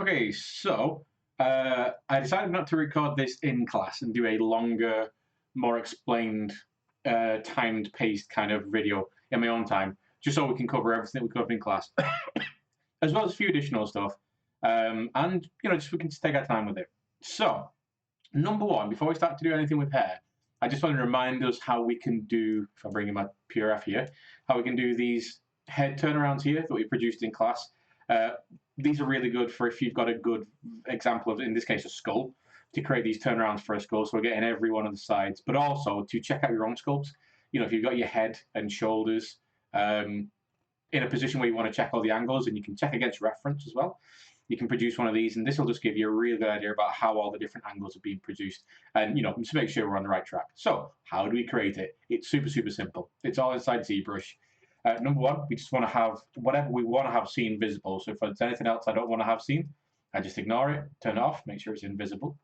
Okay, so I decided not to record this in class and do a longer, more explained, timed paced kind of video in my own time, just so we can cover everything we covered in class, as well as a few additional stuff. And just we can just take our time with it. So, number one, before we start to do anything with hair, I just want to remind us how we can do, if I bring in my PRF here, how we can do these head turnarounds here that we produced in class. Uh, these are really good for if you've got a good example of, in this case, a skull, to create these turnarounds for a skull. So we're getting every one of the sides, but also to check out your own sculpts. If you've got your head and shoulders in a position where you want to check all the angles, and you can check against reference as well. You can produce one of these, and this will just give you a really good idea about how all the different angles are being produced, and just make sure we're on the right track. So, how do we create it? It's super, super simple. It's all inside ZBrush. Number one, we just want to have whatever we want to have seen visible. So if there's anything else I don't want to have seen, I just ignore it, turn it off, make sure it's invisible.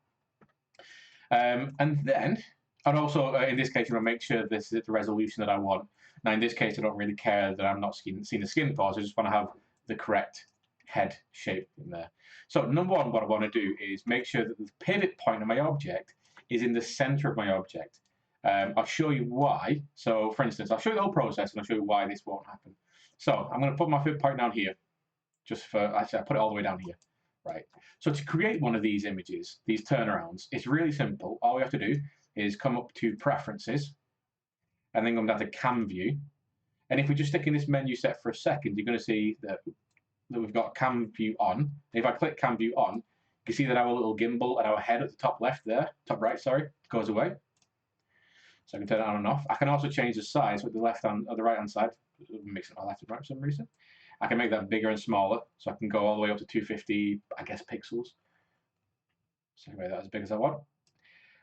And then, and also in this case, you want to make sure this is the resolution that I want. Now, in this case, I don't really care that I'm not seeing the skin pores. I just want to have the correct head shape in there. So number one, what I want to do is make sure that the pivot point of my object is in the center of my object. I'll show you why. So for instance, I'll show you the whole process and I'll show you why this won't happen. So I'm going to put my pivot point down here, actually I put it all the way down here, right? So to create one of these images, these turnarounds, it's really simple. All we have to do is come up to Preferences, and then come down to Cam View. And if we just stick in this menu set for a second, you're going to see that we've got Cam View on. And if I click Cam View on, you can see that our little gimbal and our head at the top left there, top right, sorry, goes away. So I can turn it on and off. I can also change the size with the left hand or the right hand side. Mix it my left and right for some reason. I can make that bigger and smaller, so I can go all the way up to 250, I guess, pixels. So I can make that as big as I want.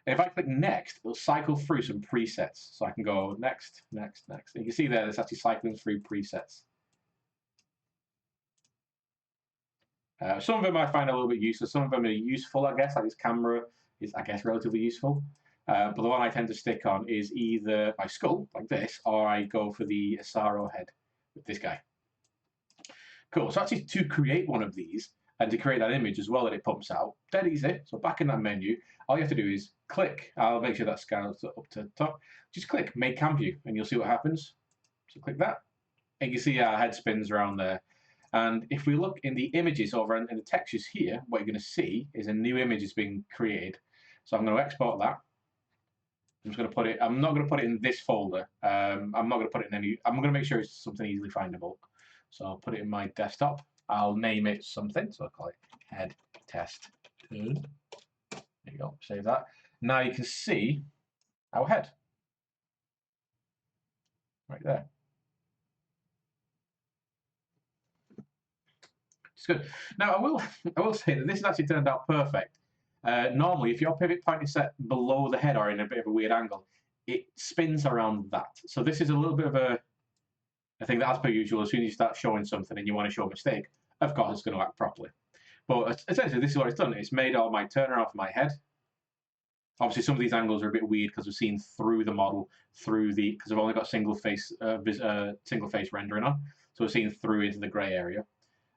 And if I click next, it'll cycle through some presets. So I can go next, next, next. And you can see there, it's actually cycling through presets. Some of them I find a little bit useless. Some of them are useful, I guess. Like this camera is, I guess, relatively useful. But the one I tend to stick on is either my skull, like this, or I go for the Asaro head with this guy. Cool. So actually, to create one of these and to create that image as well that it pumps out, dead easy. So back in that menu, all you have to do is click. I'll make sure that scales up to the top. Just click Make Cam View, and you'll see what happens. So click that, and you see our head spins around there. And if we look in the images over in the textures here, what you're going to see is a new image is being created. So I'm going to export that. I'm just going to put it. I'm not going to put it in this folder. I'm not going to put it in any. I'm going to make sure it's something easily findable. So I'll put it in my desktop. I'll name it something. So I'll call it head test. There you go. Save that. Now you can see our head right there. It's good. Now I will say that this has actually turned out perfect. Normally, if your pivot point is set below the head or in a bit of a weird angle, it spins around that. So this is a little bit of a thing that, as per usual, as soon as you start showing something and you want to show a mistake, of course it's going to act properly. But essentially, this is what it's done. It's made all my turnaround for my head. Obviously, some of these angles are a bit weird because we're seeing through the model, because I've only got single face rendering on, so we're seeing through into the grey area.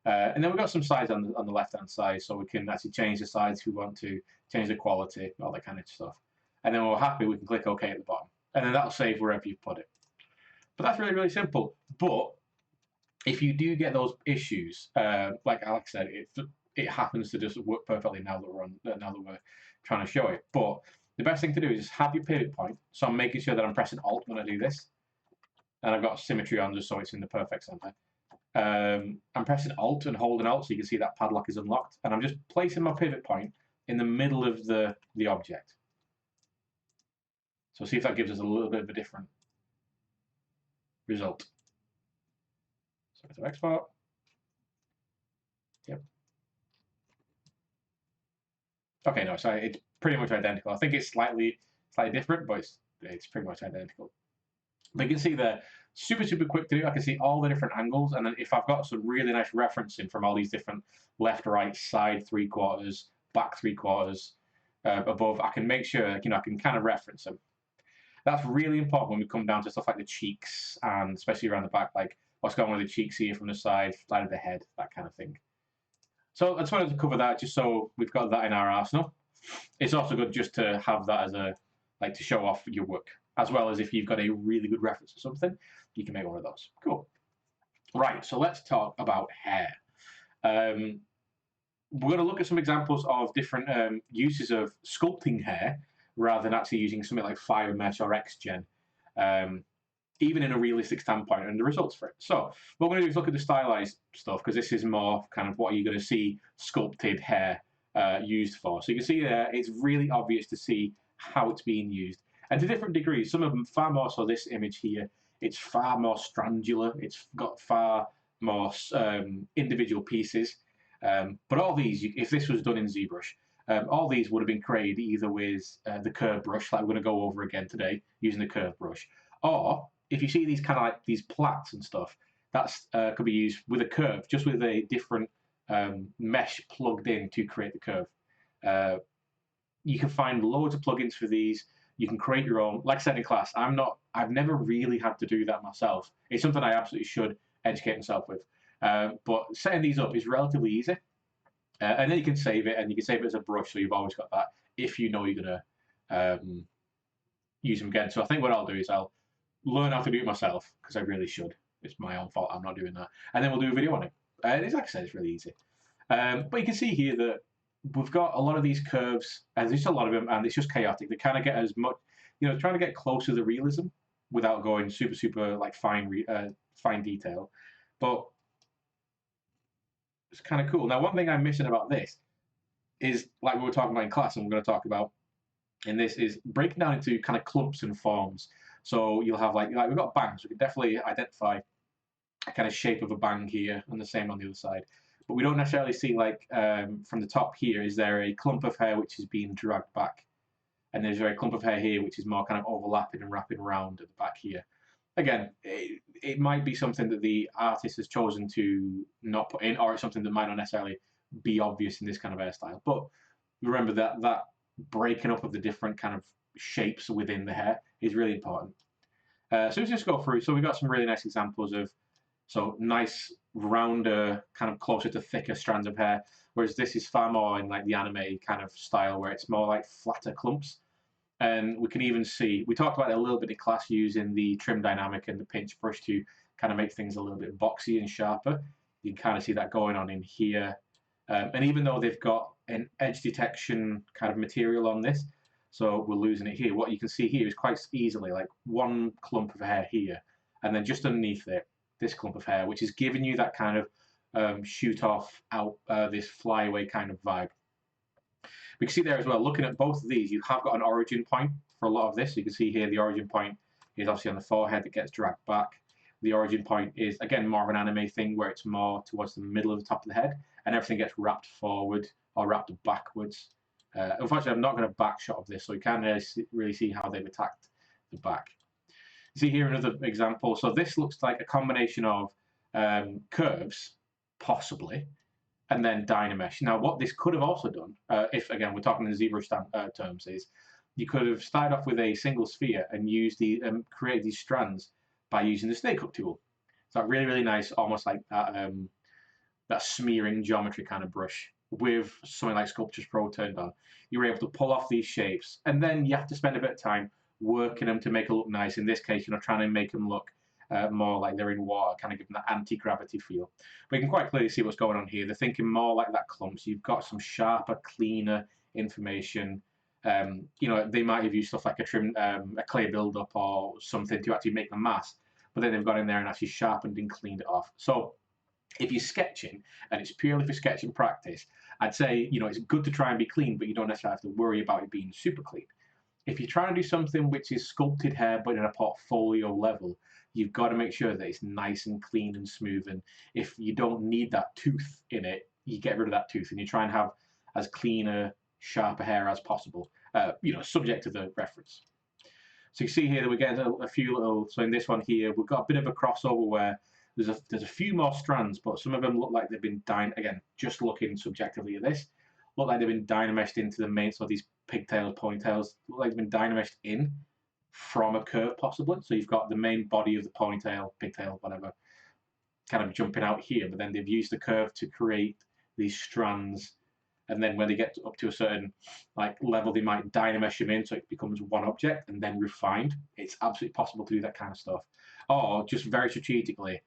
And then we've got some sides on the left-hand side, so we can actually change the sides if we want to, change the quality, all that kind of stuff. And then when we're happy, we can click OK at the bottom. And then that'll save wherever you put it. But that's really, really simple. But if you do get those issues, like Alex said, it happens to just work perfectly now that we're trying to show it. But the best thing to do is just have your pivot point. So I'm making sure that I'm pressing Alt when I do this. And I've got symmetry on just so it's in the perfect center. I'm pressing Alt and holding Alt so you can see that padlock is unlocked. And I'm just placing my pivot point in the middle of the object. So see if that gives us a little bit of a different result. So to export. Yep. Okay, no, so it's pretty much identical. I think it's slightly different, but it's pretty much identical. But you can see there, super, super quick to do. I can see all the different angles, and then if I've got some really nice referencing from all these different left, right, side 3/4, back 3/4, above, I can make sure, I can kind of reference them. That's really important when we come down to stuff like the cheeks, and especially around the back, like what's going on with the cheeks here from the side of the head, that kind of thing. So I just wanted to cover that just so we've got that in our arsenal. It's also good just to have that as a, like, to show off your work, as well as if you've got a really good reference or something, you can make one of those. Cool. Right, so let's talk about hair. We're going to look at some examples of different uses of sculpting hair rather than actually using something like Firemesh or XGen, even in a realistic standpoint, and the results for it. So what we're going to do is look at the stylized stuff, because this is more kind of what you're going to see sculpted hair used for. So you can see there, it's really obvious to see how it's being used. And to different degrees, some of them far more so. This image here, it's far more strangular. It's got far more individual pieces. But all these, if this was done in ZBrush, all these would have been created either with the curve brush, like we're going to go over again today, using the curve brush. Or if you see these kind of like these plaits and stuff, that's could be used with a curve, just with a different mesh plugged in to create the curve. You can find loads of plugins for these. You can create your own. Like I said in class, I've never really had to do that myself. It's something I absolutely should educate myself with. But setting these up is relatively easy. And then you can save it, and you can save it as a brush, so you've always got that if you know you're going to use them again. So I think what I'll do is I'll learn how to do it myself, because I really should. It's my own fault I'm not doing that. And then we'll do a video on it. It's, like I said, it's really easy. But you can see here that we've got a lot of these curves, and there's just a lot of them, and it's just chaotic. They kind of get as much, trying to get close to the realism without going super, super like fine detail. But it's kind of cool. Now, one thing I'm missing about this is, like we were talking about in class, and we're going to talk about in this, is breaking down into kind of clumps and forms. So you'll have like we've got bangs. We can definitely identify a kind of shape of a bang here, and the same on the other side. But we don't necessarily see, like, from the top here, is there a clump of hair which is being dragged back? And there's a clump of hair here which is more kind of overlapping and wrapping around at the back here. Again, it might be something that the artist has chosen to not put in, or it's something that might not necessarily be obvious in this kind of hairstyle. But remember that breaking up of the different kind of shapes within the hair is really important. So let's just go through. So we've got some really nice examples of nice, rounder, kind of closer to thicker strands of hair, whereas this is far more in like the anime kind of style, where it's more like flatter clumps. And we can even see, we talked about it a little bit in class, using the trim dynamic and the pinch brush to kind of make things a little bit boxy and sharper. You can kind of see that going on in here. And even though they've got an edge detection kind of material on this, so we're losing it here, what you can see here is quite easily like one clump of hair here, and then just underneath it, this clump of hair, which is giving you that kind of shoot off out, this flyaway kind of vibe. We can see there as well, looking at both of these, you have got an origin point for a lot of this. So you can see here the origin point is obviously on the forehead that gets dragged back. The origin point is, again, more of an anime thing, where it's more towards the middle of the top of the head, and everything gets wrapped forward or wrapped backwards. Unfortunately, I'm not going to back shot of this, so you can't really see how they've attacked the back. You see here another example. So this looks like a combination of curves, possibly, and then Dynamesh. Now, what this could have also done, if, again, we're talking in ZBrush terms, is you could have started off with a single sphere and used create these strands by using the snake hook tool. So really, really nice, almost like that smearing geometry kind of brush with something like Sculptures Pro turned on. You're able to pull off these shapes, and then you have to spend a bit of time working them to make it look nice. In this case, trying to make them look more like they're in water, kind of giving that anti-gravity feel. But you can quite clearly see what's going on here. They're thinking more like that clumps. You've got some sharper, cleaner information. They might have used stuff like a clay buildup or something to actually make the mask, but then they've got in there and actually sharpened and cleaned it off. So if you're sketching, and it's purely for sketching practice, I'd say, it's good to try and be clean, but you don't necessarily have to worry about it being super clean. If you're trying to do something which is sculpted hair, but in a portfolio level, you've got to make sure that it's nice and clean and smooth. And if you don't need that tooth in it, you get rid of that tooth, and you try and have as cleaner, sharper hair as possible, subject to the reference. So you see here that we get a few little, so in this one here, we've got a bit of a crossover where there's a few more strands, but some of them look like they've been again, just looking subjectively at this, look like they've been dynameshed into the main, so these pigtails, ponytails, look like they've been dynameshed in from a curve possibly. So you've got the main body of the ponytail, pigtail, whatever, kind of jumping out here, but then they've used the curve to create these strands, and then when they get up to a certain like level, they might dynamesh them in so it becomes one object and then refined. It's absolutely possible to do that kind of stuff, or just very strategically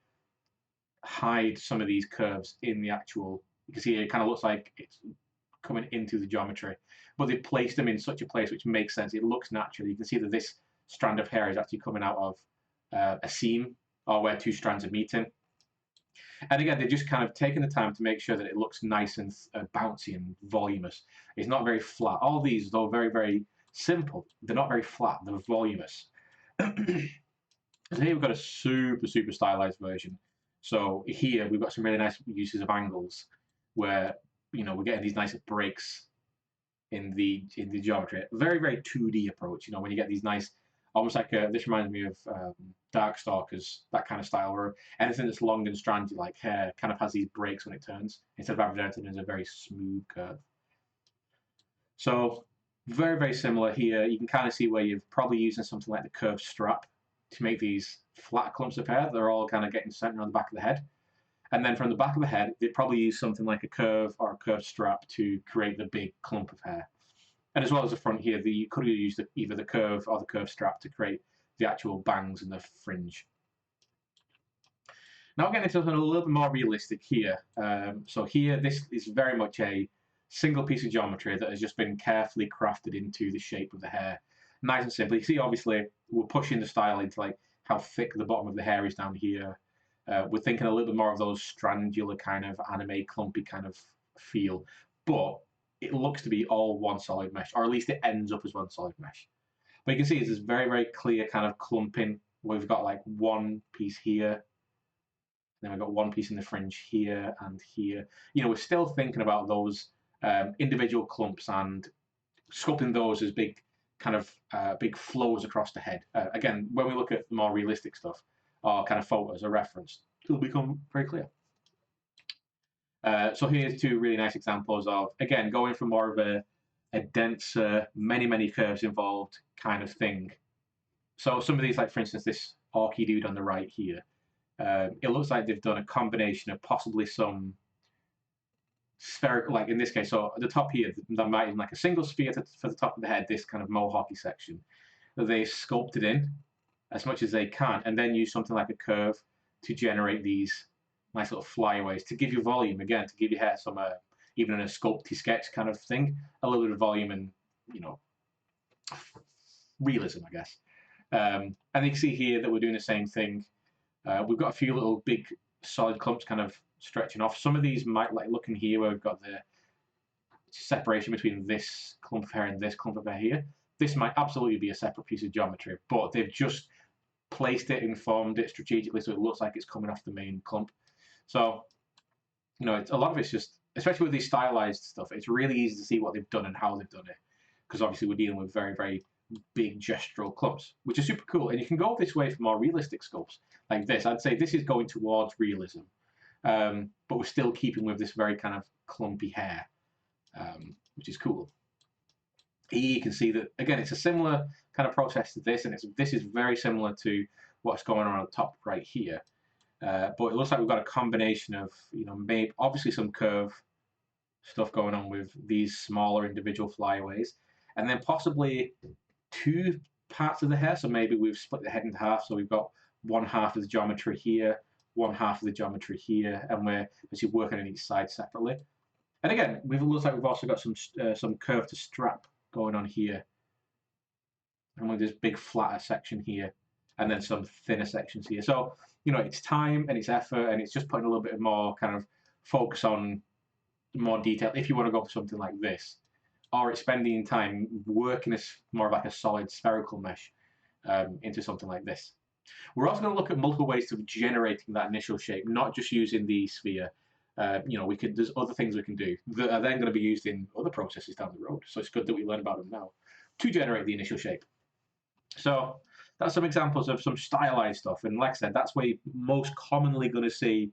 hide some of these curves in the actual. You can see it kind of looks like it's coming into the geometry, but they've placed them in such a place which makes sense. It looks natural. You can see that this strand of hair is actually coming out of a seam or where two strands are meeting. And again, they're just kind of taking the time to make sure that it looks nice and bouncy and voluminous. It's not very flat. All these, though very, very simple, they're not very flat. They're voluminous. So here we've got a super, super stylized version. So here we've got some really nice uses of angles where, you know, we're getting these nice breaks in the geometry. Very, very 2D approach, you know, when you get these nice, almost like this reminds me of Darkstalkers, that kind of style, where anything that's long and strandy like hair kind of has these breaks when it turns, instead of having everything as a very smooth curve. So very, very similar here. You can kind of see where you're probably using something like the curved strap to make these flat clumps of hair. They're all kind of getting centered on the back of the head. And then from the back of the head, they'd probably use something like a curve or a curved strap to create the big clump of hair. And as well as the front here, you could have used either the curve or the curved strap to create the actual bangs and the fringe. Now we're getting into something a little bit more realistic here. So here, this is very much a single piece of geometry that has just been carefully crafted into the shape of the hair. Nice and simple. You see, obviously, we're pushing the style into like how thick the bottom of the hair is down here. We're thinking a little bit more of those strandular kind of anime clumpy kind of feel, but it looks to be all one solid mesh, or at least it ends up as one solid mesh. But you can see it's this very, very clear kind of clumping where we've got like one piece here, then we've got one piece in the fringe here and here. You know, we're still thinking about those individual clumps and sculpting those as big kind of big flows across the head. Again, when we look at more realistic stuff or kind of photos or reference, it'll become very clear. So here's two really nice examples of, again, going from more of a denser, many curves involved kind of thing. So some of these, like for instance, this orky dude on the right here, it looks like they've done a combination of possibly some spherical, like in this case, so at the top here, that might be like a single sphere for the top of the head, this kind of mohawky section, that they sculpted in as much as they can, and then use something like a curve to generate these nice little flyaways to give you volume, again, to give your hair some, even in a sculpty sketch kind of thing, a little bit of volume and, you know, realism, I guess. And you can see here that we're doing the same thing. We've got a few little big solid clumps kind of stretching off. Some of these might, like looking here where we've got the separation between this clump of hair and this clump of hair here. This might absolutely be a separate piece of geometry, but they've just placed it and formed it strategically so it looks like it's coming off the main clump. So, you know, a lot of it's just, especially with these stylized stuff, it's really easy to see what they've done and how they've done it. Because obviously we're dealing with very, very big gestural clumps, which is super cool. And you can go this way for more realistic sculpts like this. I'd say this is going towards realism, but we're still keeping with this very kind of clumpy hair, which is cool. Here you can see that, again, it's a similar kind of process to this, and this is very similar to what's going on the top right here. But it looks like we've got a combination of, you know, maybe obviously some curve stuff going on with these smaller individual flyaways, and then possibly two parts of the hair. So maybe we've split the head into half. So we've got one half of the geometry here, one half of the geometry here, and we're actually working on each side separately. And again, it looks like we've also got some curve to strap going on here, and with this big flatter section here, and then some thinner sections here. So, you know, it's time and it's effort, and it's just putting a little bit more kind of focus on more detail if you want to go for something like this, or it's spending time working as more of like a solid spherical mesh into something like this. We're also going to look at multiple ways of generating that initial shape, not just using the sphere. You know, there's other things we can do that are then going to be used in other processes down the road. So it's good that we learn about them now to generate the initial shape. So that's some examples of some stylized stuff. And like I said, that's where you're most commonly going to see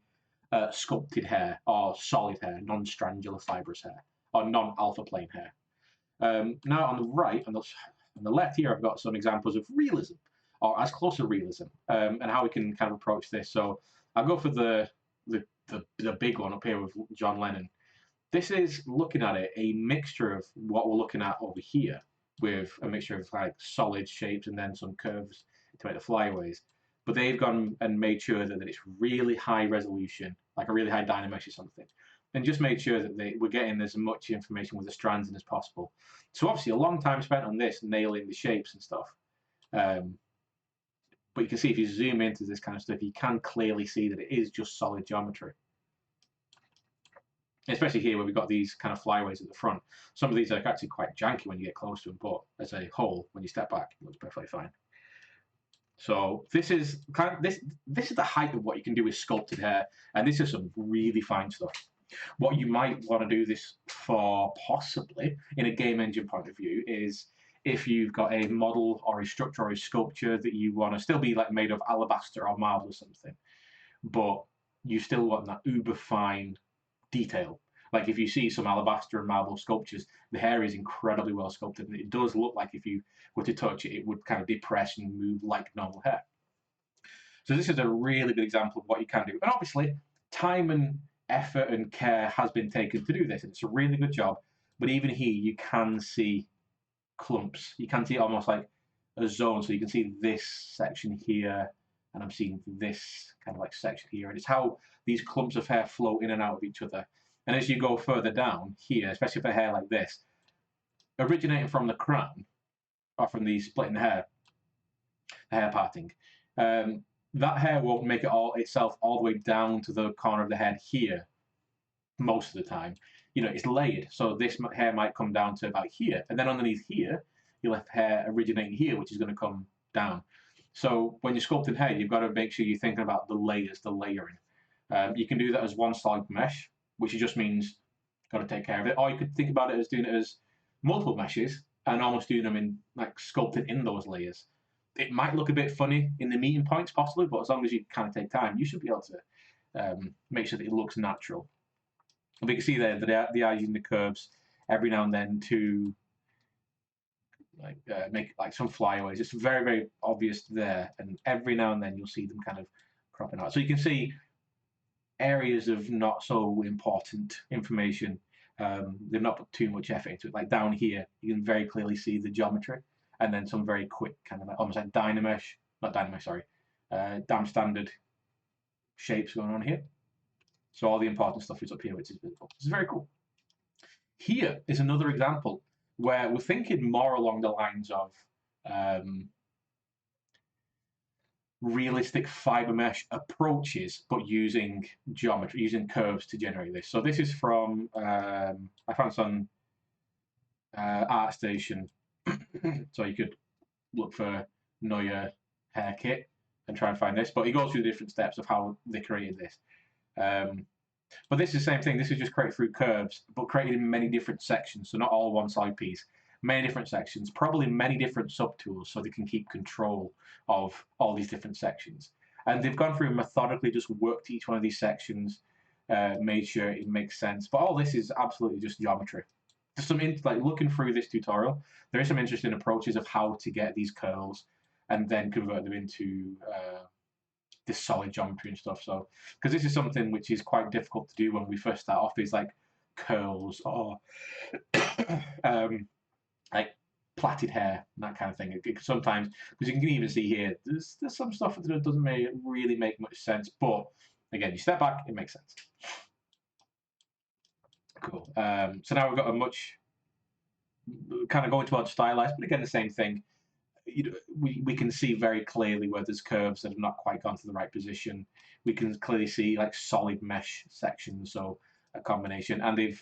sculpted hair or solid hair, non-strandular fibrous hair, or non-alpha plane hair. Now on the right, on the left here, I've got some examples of realism, or as close to realism, and how we can kind of approach this. So I'll go for the big one up here with John Lennon. This is, looking at it, a mixture of what we're looking at over here, with a mixture of like solid shapes and then some curves to make the flyaways. But they've gone and made sure that it's really high resolution, like a really high dynamesh or something, and just made sure that we're getting as much information with the strands in as possible. So obviously a long time spent on this, nailing the shapes and stuff. But you can see if you zoom into this kind of stuff, you can clearly see that it is just solid geometry. Especially here where we've got these kind of flyaways at the front. Some of these are actually quite janky when you get close to them, but as a whole, when you step back, it looks perfectly fine. So this is this is the height of what you can do with sculpted hair, and this is some really fine stuff. What you might want to do this for, possibly in a game engine point of view, is if you've got a model or a structure or a sculpture that you want to still be like made of alabaster or marble or something, but you still want that uber fine detail. Like if you see some alabaster and marble sculptures, the hair is incredibly well sculpted, and it does look like if you were to touch it, it would kind of depress and move like normal hair. So this is a really good example of what you can do. And obviously, time and effort and care has been taken to do this, and it's a really good job. But even here, you can see clumps. You can see almost like a zone. So you can see this section here, and I'm seeing this kind of like section here. And it's how these clumps of hair flow in and out of each other. And as you go further down here, especially for hair like this, originating from the crown, or from the splitting the hair parting, that hair won't make it all itself all the way down to the corner of the head here most of the time. You know, it's layered, so this hair might come down to about here, and then underneath here, you'll have hair originating here, which is going to come down. So when you're sculpting hair, you've got to make sure you're thinking about the layers, the layering. You can do that as one solid mesh, which just means got to take care of it. Or you could think about it as doing it as multiple meshes and almost doing them in like sculpted in those layers. It might look a bit funny in the meeting points, possibly, but as long as you kind of take time, you should be able to make sure that it looks natural. And we can see there that they are using the curves every now and then to like make like some flyaways. It's very, very obvious there, and every now and then you'll see them kind of cropping out. So you can see areas of not so important information. They've not put too much effort into it. Like down here, you can very clearly see the geometry, and then some very quick kind of like, almost like dam standard shapes going on here. So all the important stuff is up here, which is visible. This is very cool. Here is another example where we're thinking more along the lines of realistic fiber mesh approaches, but using geometry, using curves to generate this. So this is from, I found this on ArtStation. So you could look for Neuer hair kit and try and find this, but he goes through the different steps of how they created this. But this is the same thing. This is just created through curves, but created in many different sections. So not all one side piece, many different sections, probably many different subtools, so they can keep control of all these different sections. And they've gone through and methodically just worked each one of these sections, made sure it makes sense. But all this is absolutely just geometry. There's some like looking through this tutorial, there is some interesting approaches of how to get these curls and then convert them into this solid geometry and stuff. So, because this is something which is quite difficult to do when we first start off, is like curls or like plaited hair and that kind of thing. Sometimes, because you can even see here, there's some stuff that doesn't really make much sense. But again, you step back, it makes sense. Cool. So now we've got a much kind of going towards stylized, but again, the same thing. We can see very clearly where there's curves that have not quite gone to the right position. We can clearly see like solid mesh sections, so a combination. And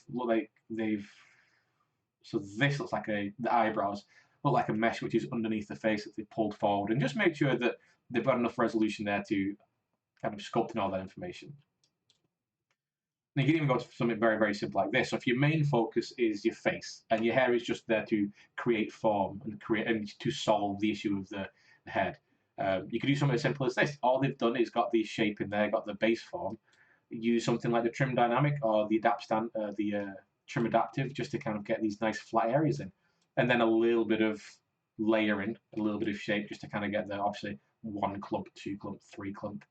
so this looks like the eyebrows look like a mesh which is underneath the face that they pulled forward, and just make sure that they've got enough resolution there to kind of sculpt in all that information. Now you can even go to something very, very simple like this. So if your main focus is your face and your hair is just there to create form and to solve the issue of the head, you can do something as simple as this. All they've done is got the shape in there, got the base form. Use something like the trim dynamic or the trim adaptive just to kind of get these nice flat areas in, and then a little bit of layering, a little bit of shape just to kind of get the obviously 1 clump, 2 clump, 3 clump.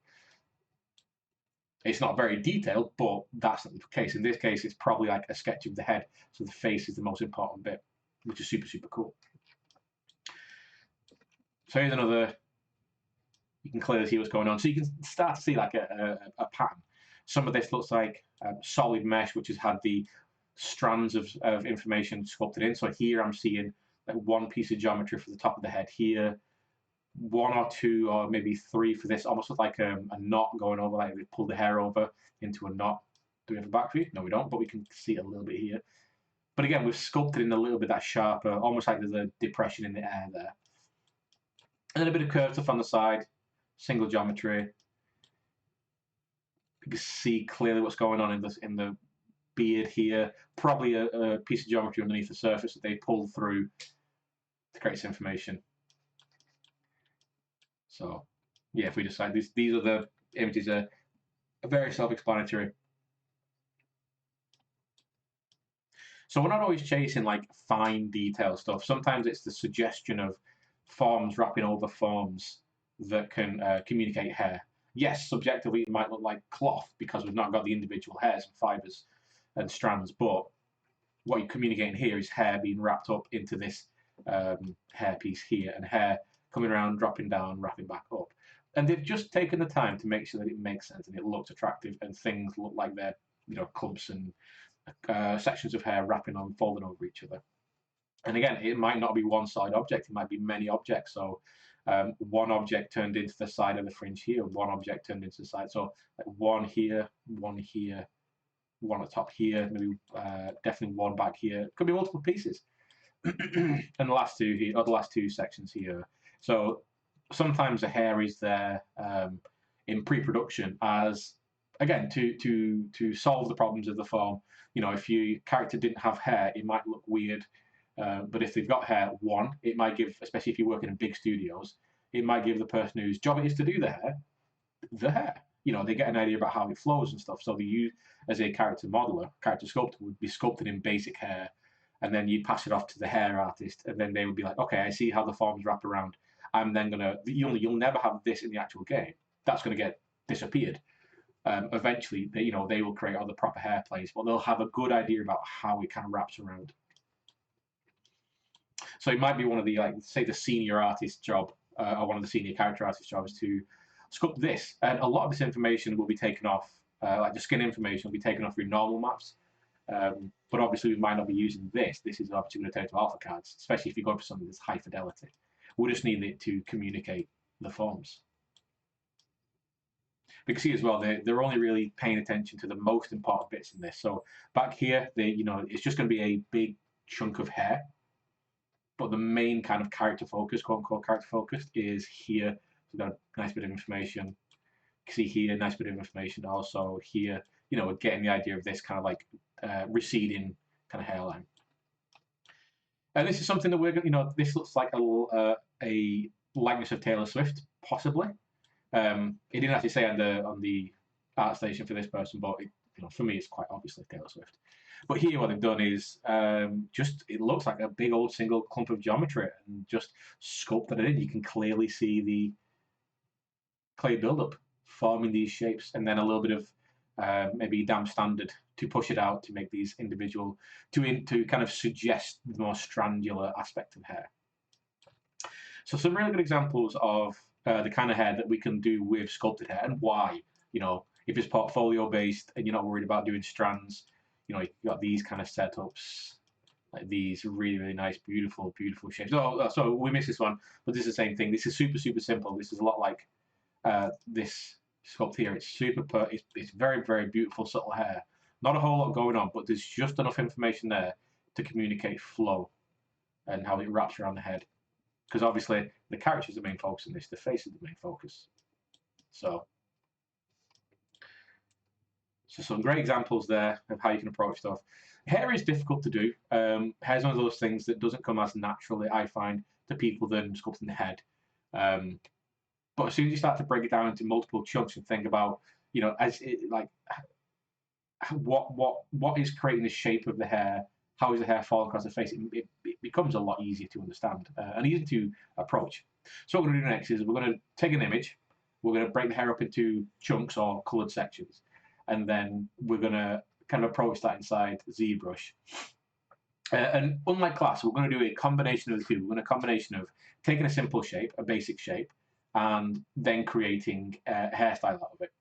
It's not very detailed, but that's not the case. In this case, it's probably like a sketch of the head, so the face is the most important bit, which is super, super cool. So here's another, you can clearly see what's going on. So you can start to see like a pattern. Some of this looks like solid mesh, which has had the strands of information sculpted in. So here I'm seeing like one piece of geometry for the top of the head here, one or two or maybe three for this, almost like a knot going over, like we pulled the hair over into a knot. Do we have a back view? No, we don't, but we can see it a little bit here. But again, we've sculpted in a little bit that sharper, almost like there's a depression in the air there. And then a bit of curve stuff on the side, single geometry. You can see clearly what's going on in the beard here. Probably a piece of geometry underneath the surface that they pulled through to create this information. So, yeah, if we decide these are the images are very self-explanatory. So we're not always chasing like fine detail stuff. Sometimes it's the suggestion of forms wrapping over forms that can communicate hair. Yes, subjectively it might look like cloth because we've not got the individual hairs and fibers and strands, but what you're communicating here is hair being wrapped up into this hair piece here, and hair coming around, dropping down, wrapping back up. And they've just taken the time to make sure that it makes sense and it looks attractive and things look like they're, clumps and sections of hair wrapping on, folding over each other. And again, it might not be one side object, it might be many objects. So one object turned into the side of the fringe here, one object turned into the side. So like one here, one at the top here, maybe definitely one back here. Could be multiple pieces. And the last two here, or the last two sections here. So sometimes the hair is there in pre-production as, again, to solve the problems of the form. If your character didn't have hair, it might look weird. But if they've got hair, one, it might give, especially if you're working in big studios, it might give the person whose job it is to do the hair. They get an idea about how it flows and stuff. So you, as a character modeler, character sculptor, would be sculpting in basic hair, and then you pass it off to the hair artist, and then they would be like, okay, I see how the forms wrap around. I'm then gonna, you'll never have this in the actual game. That's gonna get disappeared. Eventually, they will create all the proper hair plays, but they'll have a good idea about how it kind of wraps around. So it might be one of the, like, say, the senior artist job, or one of the senior character artist jobs to sculpt this. And a lot of this information will be taken off, like the skin information will be taken off through normal maps. But obviously we might not be using this. This is obviously going to turn to alpha cards, especially if you go for something that's high fidelity. We just need it to communicate the forms. We can see as well, they're only really paying attention to the most important bits in this. So back here, it's just going to be a big chunk of hair. But the main kind of character focus, quote unquote character focus, is here. So we've got a nice bit of information. You can see here, nice bit of information. Also here, we're getting the idea of this kind of like receding kind of hairline. And this is something that we're, this looks like a likeness of Taylor Swift, possibly. It didn't actually say on the art station for this person, but for me, it's quite obviously Taylor Swift. But here, what they've done is it looks like a big old single clump of geometry and just sculpted it in. You can clearly see the clay buildup forming these shapes, and then a little bit of maybe damp standard to push it out to make these individual, to kind of suggest the more strandular aspect of hair. So some really good examples of the kind of hair that we can do with sculpted hair, and why. If it's portfolio based and you're not worried about doing strands, you've got these kind of setups, like these really, really nice, beautiful, beautiful shapes. So we missed this one, but this is the same thing. This is super, super simple. This is a lot like this sculpt here. It's it's very, very beautiful, subtle hair. Not a whole lot going on, but there's just enough information there to communicate flow and how it wraps around the head. Because obviously the character is the main focus in this, the face is the main focus. So some great examples there of how you can approach stuff. Hair is difficult to do. Hair is one of those things that doesn't come as naturally, I find, to people than sculpting the head. But as soon as you start to break it down into multiple chunks and think about, what is creating the shape of the hair, how is the hair fall across the face, it becomes a lot easier to understand and easier to approach. So what we're going to do next is we're going to take an image, we're going to break the hair up into chunks or coloured sections. and then we're going to kind of approach that inside ZBrush. And unlike class, we're going to do a combination of the two. We're going to combination of taking a simple shape, a basic shape, and then creating a hairstyle out of it,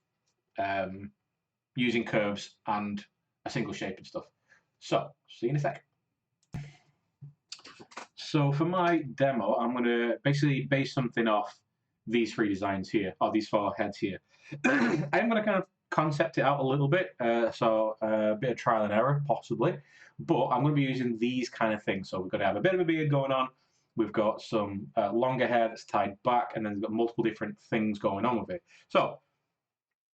using curves and a single shape and stuff. So, see you in a sec. So for my demo, I'm going to basically base something off these 3 designs here, or these 4 heads here. I'm going to kind of concept it out a little bit, so a bit of trial and error, possibly. But I'm going to be using these kind of things. So we're going to have a bit of a beard going on. We've got some longer hair that's tied back, and then we've got multiple different things going on with it. So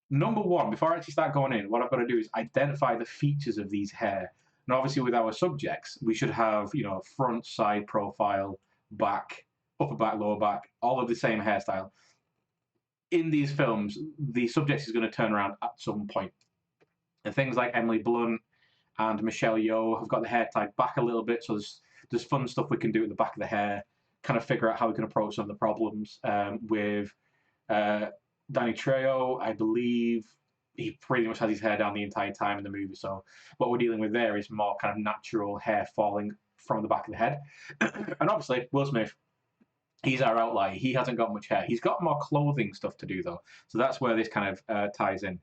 number 1, before I actually start going in, what I've got to do is identify the features of these hair. And obviously with our subjects, we should have, front, side, profile, back, upper back, lower back, all of the same hairstyle. In these films, the subject is going to turn around at some point. And things like Emily Blunt and Michelle Yeoh have got the hair tied back a little bit, so there's fun stuff we can do at the back of the hair, kind of figure out how we can approach some of the problems. With Danny Trejo, I believe he pretty much has his hair down the entire time in the movie, so what we're dealing with there is more kind of natural hair falling from the back of the head. And obviously, Will Smith, he's our outlier. He hasn't got much hair. He's got more clothing stuff to do, though, so that's where this kind of ties in.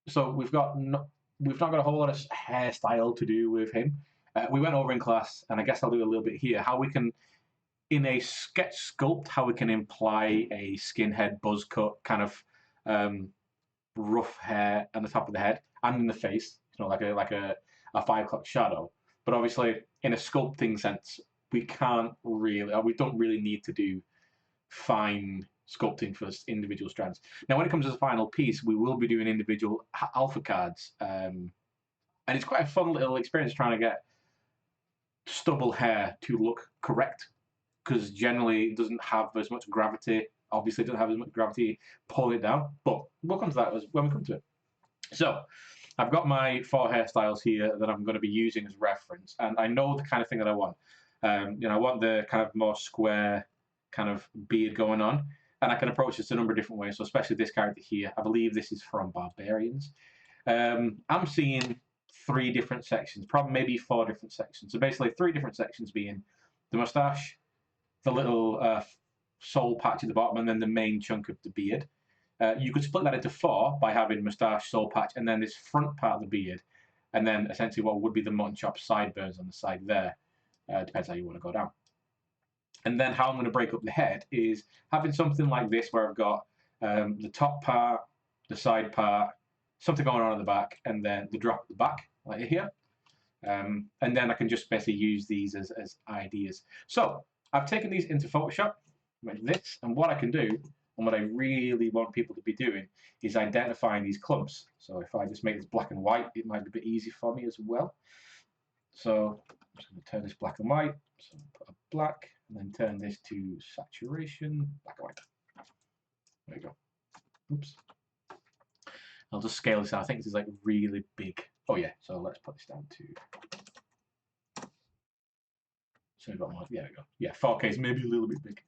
So we've not got a whole lot of hairstyle to do with him. We went over in class, and I guess I'll do a little bit here, how we can, in a sketch sculpt, how we can imply a skinhead buzz cut, kind of rough hair on the top of the head and in the face, like a 5 o'clock shadow. But obviously, in a sculpting sense, we don't really need to do fine sculpting for individual strands. Now, when it comes to the final piece, we will be doing individual alpha cards, and it's quite a fun little experience trying to get stubble hair to look correct, because generally it doesn't have as much gravity. Obviously, it doesn't have as much gravity pulling it down, but we'll come to that when we come to it. So, I've got my 4 hairstyles here that I'm going to be using as reference, and I know the kind of thing that I want. I want the kind of more square kind of beard going on, and I can approach this a number of different ways. So especially this character here, I believe this is from Barbarians. I'm seeing 3 different sections, probably maybe 4 different sections. So basically 3 different sections being the mustache, the little soul patch at the bottom, and then the main chunk of the beard. You could split that into 4 by having mustache, soul patch, and then this front part of the beard, and then essentially what would be the mutton chop sideburns on the side there. Depends how you want to go down. And then how I'm going to break up the head is having something like this, where I've got the top part, the side part, something going on at the back, and then the drop at the back, like here. And then I can just basically use these as ideas. So I've taken these into Photoshop, like this, and what I can do, and what I really want people to be doing, is identifying these clumps. So if I just make this black and white, it might be a bit easy for me as well. So I'm just going to turn this black and white, so put a black, and then turn this to saturation, black and white. There you go. Oops. I'll just scale this out. I think this is like really big. Oh yeah, so let's put this down to, so we've got more, there we go. Yeah, 4K is maybe a little bit big.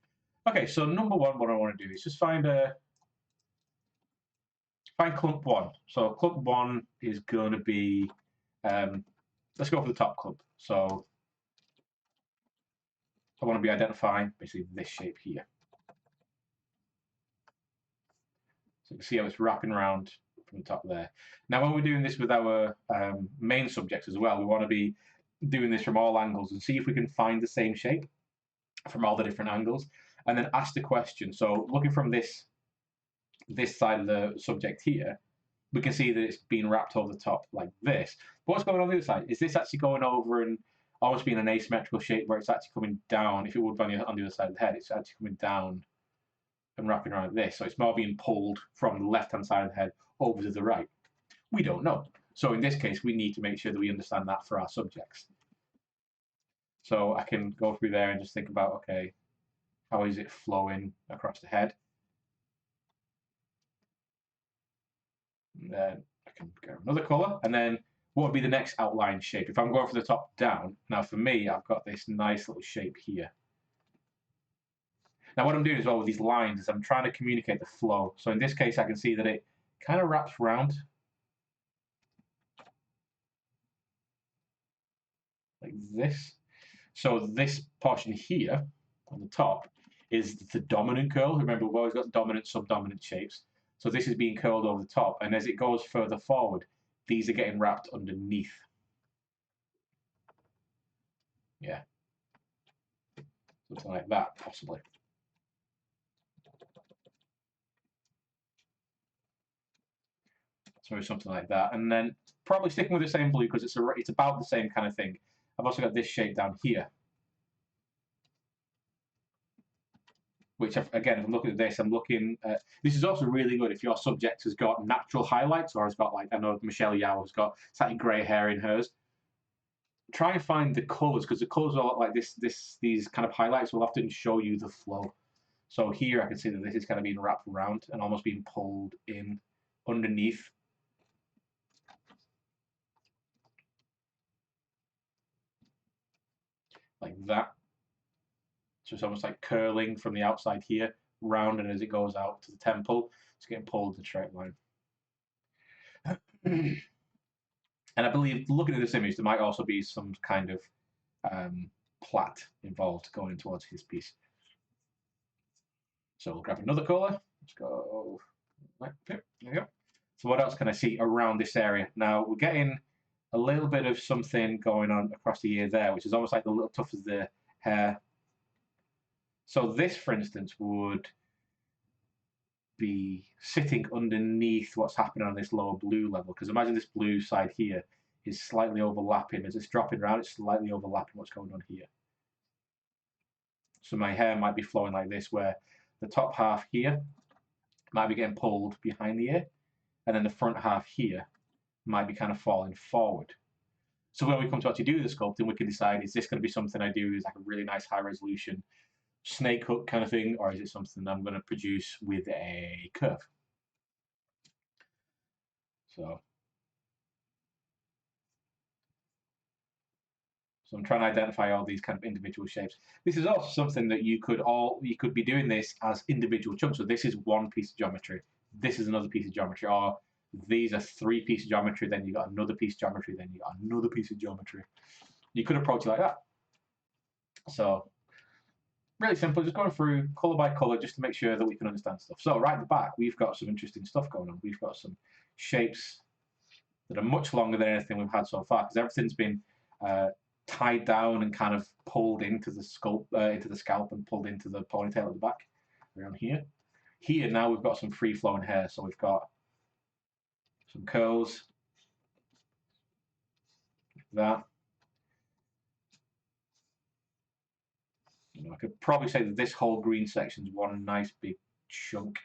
Okay, so number 1, what I want to do is just find clump 1. So clump 1 is going to be, let's go for the top clump. So I want to be identifying basically this shape here. So you can see how it's wrapping around from the top there. Now, when we're doing this with our main subjects as well, we want to be doing this from all angles and see if we can find the same shape from all the different angles, and then ask the question. So looking from this side of the subject here, we can see that it's being wrapped over the top like this. But what's going on the other side? Is this actually going over and almost being an asymmetrical shape where it's actually coming down? If it would be on the other side of the head, it's actually coming down and wrapping around this. So it's more being pulled from the left-hand side of the head over to the right. We don't know. So in this case, we need to make sure that we understand that for our subjects. So I can go through there and just think about, okay, how is it flowing across the head? And then I can go another color, and then what would be the next outline shape? If I'm going from the top down, now for me, I've got this nice little shape here. Now what I'm doing as well with these lines is I'm trying to communicate the flow. So in this case, I can see that it kind of wraps around like this. So this portion here on the top is the dominant curl. Remember, we've always got dominant, subdominant shapes. So this is being curled over the top, and as it goes further forward, these are getting wrapped underneath. Yeah. Something like that, possibly. So something like that. And then probably sticking with the same blue because it's about the same kind of thing. I've also got this shape down here. Which, again, if I'm looking at this, I'm looking at... This is also really good if your subject has got natural highlights or has got, like, I know Michelle Yao has got slightly grey hair in hers. Try and find the colours, because the colours are like these kind of highlights will often show you the flow. So here I can see that this is kind of being wrapped around and almost being pulled in underneath. Like that. So it's almost like curling from the outside here, round, and as it goes out to the temple, it's getting pulled in a straight line. And I believe, looking at this image, there might also be some kind of plait involved going towards his piece. So we'll grab another colour. Let's go. There we go. So what else can I see around this area? Now we're getting a little bit of something going on across the ear there, which is almost like the little tuft of the hair. So this, for instance, would be sitting underneath what's happening on this lower blue level. Because imagine this blue side here is slightly overlapping. As it's dropping around, it's slightly overlapping what's going on here. So my hair might be flowing like this, where the top half here might be getting pulled behind the ear, and then the front half here might be kind of falling forward. So when we come to actually do the sculpting, we can decide, is this going to be something I do as like a really nice high resolution snake hook kind of thing, or is it something I'm going to produce with a curve? So I'm trying to identify all these kind of individual shapes. This is also something that you could be doing this as individual chunks. So this is one piece of geometry. This is another piece of geometry. Or these are 3 pieces of geometry. Then you got another piece of geometry. Then you got another piece of geometry. You could approach it like that. So really simple, just going through colour by colour just to make sure that we can understand stuff. So right at the back, we've got some interesting stuff going on. We've got some shapes that are much longer than anything we've had so far, because everything's been tied down and kind of pulled into the scalp and pulled into the ponytail at the back around here. Here now we've got some free flowing hair, so we've got some curls like that. I could probably say that this whole green section is one nice big chunk.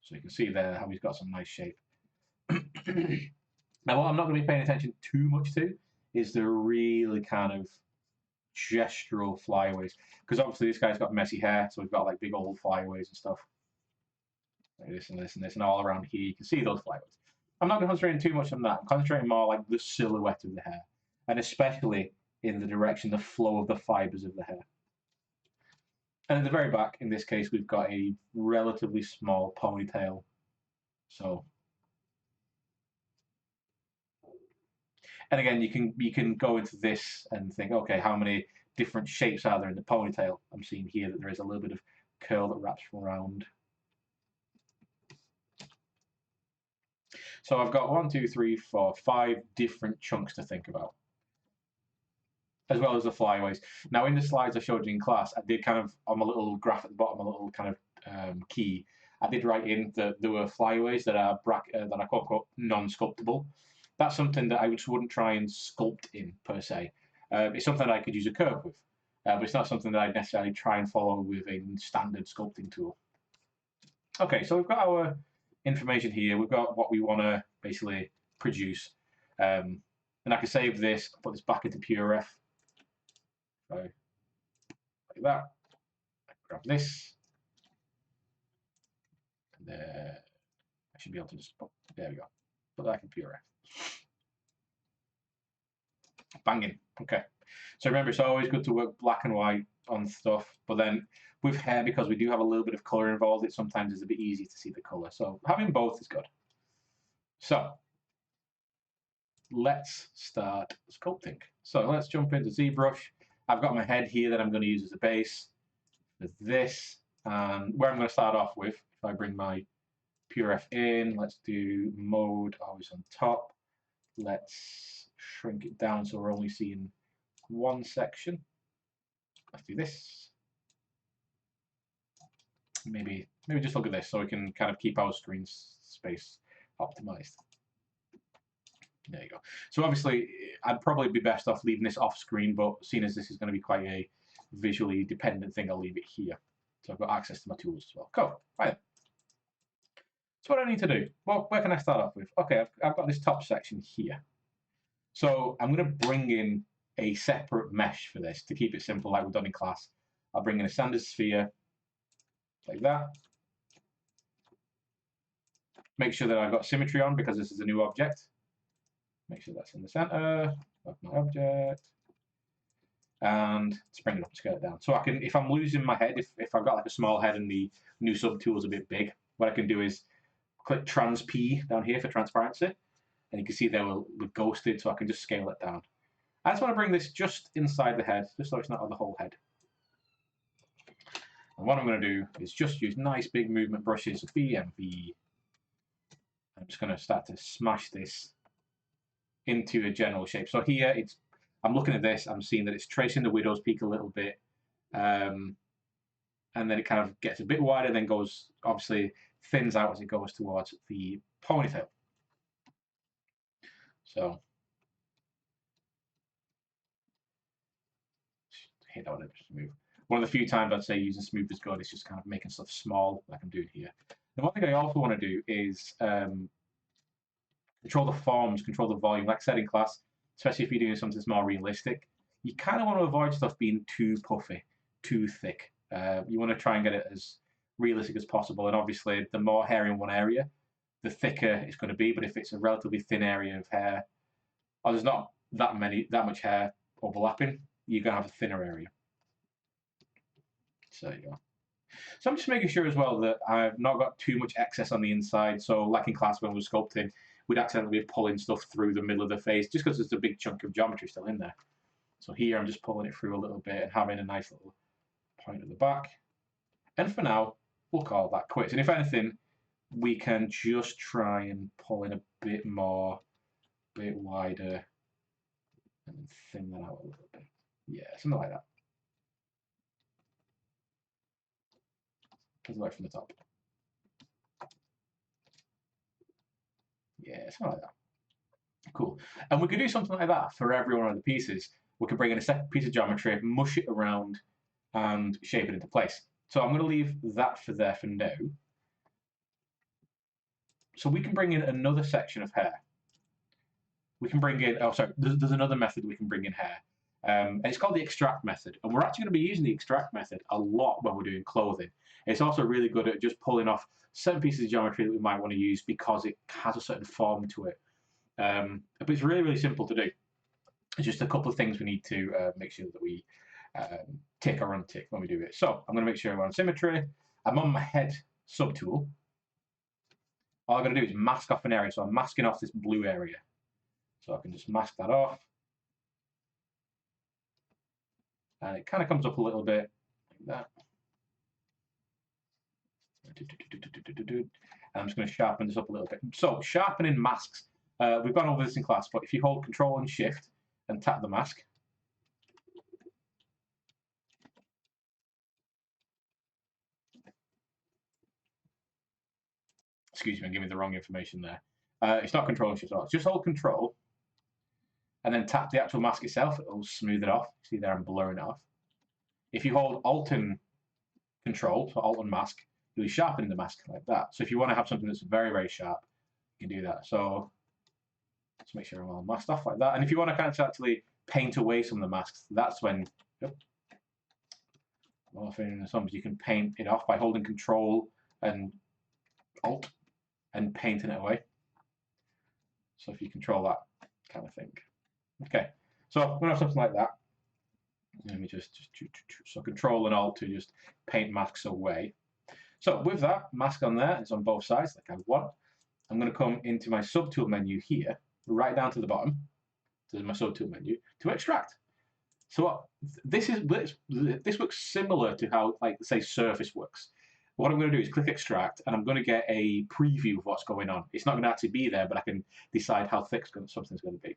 So you can see there how he's got some nice shape. Now, what I'm not going to be paying attention too much to is the really kind of gestural flyaways. Because obviously this guy's got messy hair, so we've got like big old flyaways and stuff. Like this and this and this, and all around here you can see those flyaways. I'm not concentrating too much on that. I'm concentrating more like the silhouette of the hair, and especially in the direction, the flow of the fibers of the hair. And at the very back, in this case, we've got a relatively small ponytail. So, and again, you can go into this and think, okay, how many different shapes are there in the ponytail? I'm seeing here that there is a little bit of curl that wraps around. So I've got 1, 2, 3, 4, 5 different chunks to think about, as well as the flyaways. Now, in the slides I showed you in class, I did kind of, on my little graph at the bottom, a little kind of key, I did write in that there were flyaways that are quote unquote non-sculptable. That's something that I just wouldn't try and sculpt in per se. It's something that I could use a curve with, but it's not something that I'd necessarily try and follow with a standard sculpting tool. Okay, so we've got our information here. We've got what we want to basically produce. And I can save this, put this back into PureRef. So, like that. I grab this. And I should be able to just, there we go. Put that in PureRef. Banging. Okay. So remember, it's always good to work black and white. on stuff. But then with hair, because we do have a little bit of color involved, it sometimes is a bit easy to see the color. So having both is good. So let's start sculpting. So let's jump into ZBrush. I've got my head here that I'm going to use as a base for this. And where I'm going to start off with, if I bring my Pure F in, let's do mode always on top. Let's shrink it down so we're only seeing one section. Let's do this. Maybe just look at this so we can kind of keep our screen space optimized. There you go. So obviously, I'd probably be best off leaving this off screen, but seeing as this is going to be quite a visually dependent thing, I'll leave it here. So I've got access to my tools as well. Cool. Right. So what do I need to do? Well, where can I start off with? Okay, I've got this top section here. So I'm going to bring in a separate mesh for this to keep it simple like we've done in class. I'll bring in a standard sphere like that. Make sure that I've got symmetry on because this is a new object. Make sure that's in the center of my object. And let's bring it up and scale it down. So I can, if I'm losing my head, if I've got like a small head and the new subtool is a bit big, what I can do is click trans P down here for transparency. And you can see there we're ghosted, so I can just scale it down. I just want to bring this just inside the head, just so it's not on the whole head. And what I'm going to do is just use nice big movement brushes, V and V. I'm just going to start to smash this into a general shape. So here, I'm looking at this, I'm seeing that it's tracing the widow's peak a little bit. And then it kind of gets a bit wider, then goes, obviously, thins out as it goes towards the ponytail. So, hit that one and smooth. One of the few times I'd say using smooth is good, it's just kind of making stuff small, like I'm doing here. The one thing I also want to do is control the forms, control the volume. Like I said in class, especially if you're doing something that's more realistic, you kind of want to avoid stuff being too puffy, too thick. You want to try and get it as realistic as possible. And obviously, the more hair in one area, the thicker it's going to be. But if it's a relatively thin area of hair, or there's not that much hair overlapping, you're going to have a thinner area. So there you go. So I'm just making sure as well that I've not got too much excess on the inside. So like in class when we were sculpting, we'd accidentally be pulling stuff through the middle of the face just because there's a big chunk of geometry still in there. So here I'm just pulling it through a little bit and having a nice little point at the back. And for now, we'll call that quits. And if anything, we can just try and pull in a bit more, a bit wider, and then thin that out a little bit. Yeah, something like that. Right from the top. Yeah, something like that. Cool. And we could do something like that for every one of the pieces. We could bring in a separate piece of geometry, mush it around, and shape it into place. So I'm going to leave that for there for now. So we can bring in another section of hair. We can bring in, oh, sorry, there's another method we can bring in hair. And it's called the extract method. And we're actually going to be using the extract method a lot when we're doing clothing. It's also really good at just pulling off certain pieces of geometry that we might want to use because it has a certain form to it. But it's really, really simple to do. It's just a couple of things we need to make sure that we tick or untick when we do it. So I'm going to make sure we're on symmetry. I'm on my head subtool. All I'm going to do is mask off an area. So I'm masking off this blue area. So I can just mask that off. And it kind of comes up a little bit like that. And I'm just going to sharpen this up a little bit. So sharpening masks. We've gone over this in class, but if you hold Control and Shift and tap the mask, excuse me, I'm giving the wrong information there. It's not Control and Shift, just hold Control and then tap the actual mask itself. It'll smooth it off. See there, I'm blurring it off. If you hold Alt and Control, so Alt and Mask, you'll be sharpening the mask like that. So if you want to have something that's very, very sharp, you can do that. So let's make sure I'm all masked off like that. And if you want to kind of actually paint away some of the masks, that's when you can paint it off by holding Control and Alt and painting it away. So if you control that kind of thing. Okay, so I'm going to have something like that. Let me so Control and Alt to just paint masks away. So with that mask on there, it's on both sides like I want. I'm going to come into my subtool menu here, right down to the bottom, to my subtool menu, to extract. So what, this works similar to how, like, say, Surface works. What I'm going to do is click Extract, and I'm going to get a preview of what's going on. It's not going to actually be there, but I can decide how thick something's going to be.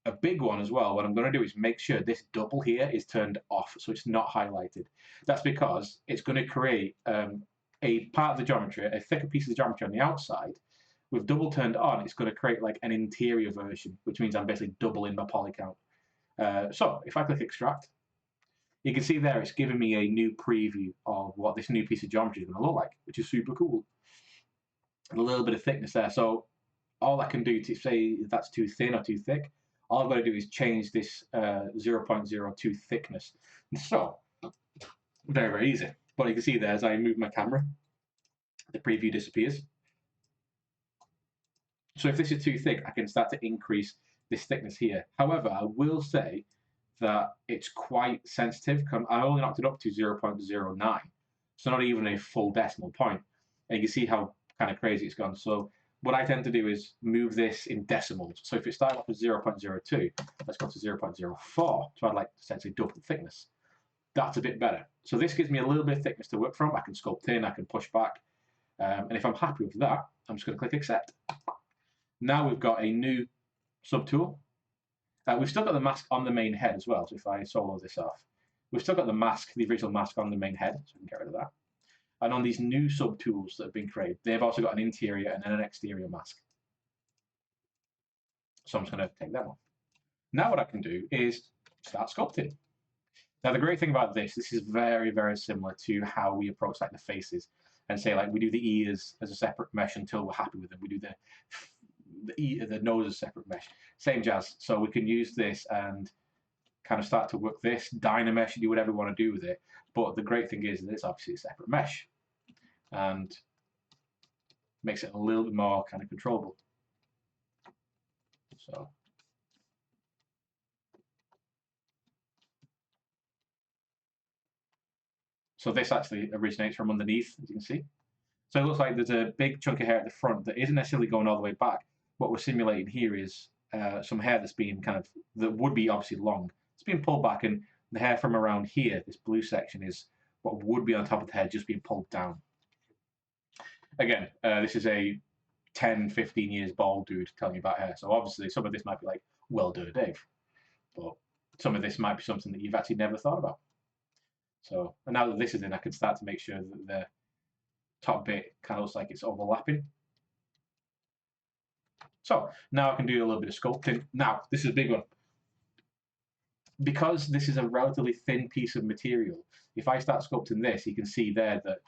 A big one as well, what I'm going to do is make sure this double here is turned off, so it's not highlighted. That's because it's going to create a part of the geometry, a thicker piece of the geometry on the outside. With double turned on, it's going to create like an interior version, which means I'm basically doubling my poly count. So if I click Extract, you can see there it's giving me a new preview of what this new piece of geometry is going to look like, which is super cool. And a little bit of thickness there. So all I can do to say if that's too thin or too thick, all I've got to do is change this 0.02 thickness. So very, very easy. But you can see there as I move my camera, the preview disappears. So if this is too thick, I can start to increase this thickness here. However, I will say that it's quite sensitive. I only knocked it up to 0.09, so not even a full decimal point. And you can see how kind of crazy it's gone. So what I tend to do is move this in decimals. So if it started off with 0.02, let's go to 0.04 to add like essentially double the thickness. That's a bit better. So this gives me a little bit of thickness to work from. I can sculpt in, I can push back. And if I'm happy with that, I'm just going to click Accept. Now we've got a new subtool. We've still got the mask on the main head as well. So if I solo this off, we've still got the mask, the original mask on the main head, so we can get rid of that. And on these new subtools that have been created, they've also got an interior and an exterior mask. So I'm just going to take that off. Now what I can do is start sculpting. Now the great thing about this is very, very similar to how we approach like the faces and say like we do the ears as a separate mesh until we're happy with them. We do the nose as a separate mesh. Same jazz. So we can use this and kind of start to work this, Dynamesh, do whatever we want to do with it. But the great thing is that it's obviously a separate mesh and makes it a little bit more kind of controllable. So this actually originates from underneath, as you can see. So it looks like there's a big chunk of hair at the front that isn't necessarily going all the way back. What we're simulating here is some hair that's being that would be obviously long. It's being pulled back, and the hair from around here, this blue section, is what would be on top of the head just being pulled down. Again, this is a 10, 15 years bald dude telling you about hair. So obviously some of this might be like, well done, Dave. But some of this might be something that you've actually never thought about. So, and now that this is in, I can start to make sure that the top bit kind of looks like it's overlapping. So now I can do a little bit of sculpting. Now, this is a big one. Because this is a relatively thin piece of material, if I start sculpting this, you can see there that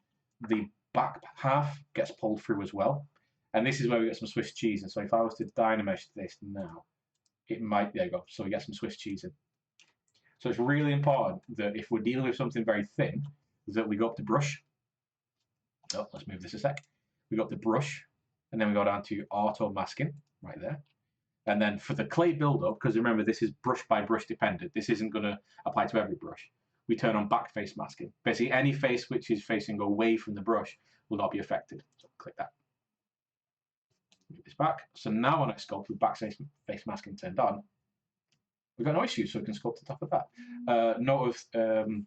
the back half gets pulled through as well. And this is where we get some Swiss cheese. And so if I was to Dynamesh this now, it might, there you go. So we get some Swiss cheese in. So it's really important that if we're dealing with something very thin, that we go up to brush. Oh, let's move this a sec. We go up to brush, and then we go down to auto masking right there. And then for the clay buildup, because remember this is brush by brush dependent, this isn't going to apply to every brush. We turn on back face masking. Basically, any face which is facing away from the brush will not be affected. So click that. Move this back. So now when I sculpt with back face masking turned on, we've got no issues, so we can sculpt on top of that.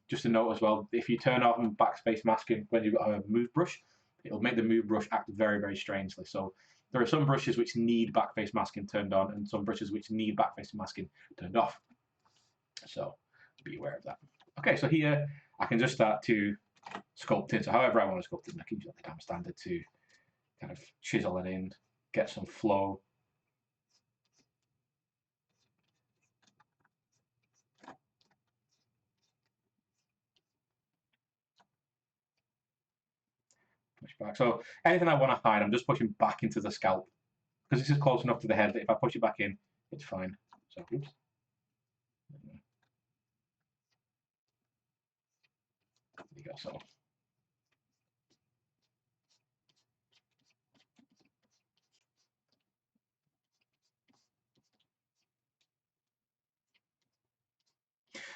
Just a note as well, if you turn on backspace masking when you've got a move brush, it'll make the move brush act very, very strangely. So there are some brushes which need backface masking turned on and some brushes which need backface masking turned off. So be aware of that. Okay, so here I can just start to sculpt it. So however I want to sculpt it, I can use the damn standard to kind of chisel it in, get some flow. Push back. So anything I want to hide, I'm just pushing back into the scalp because this is close enough to the head that if I push it back in, it's fine. So oops. There you go.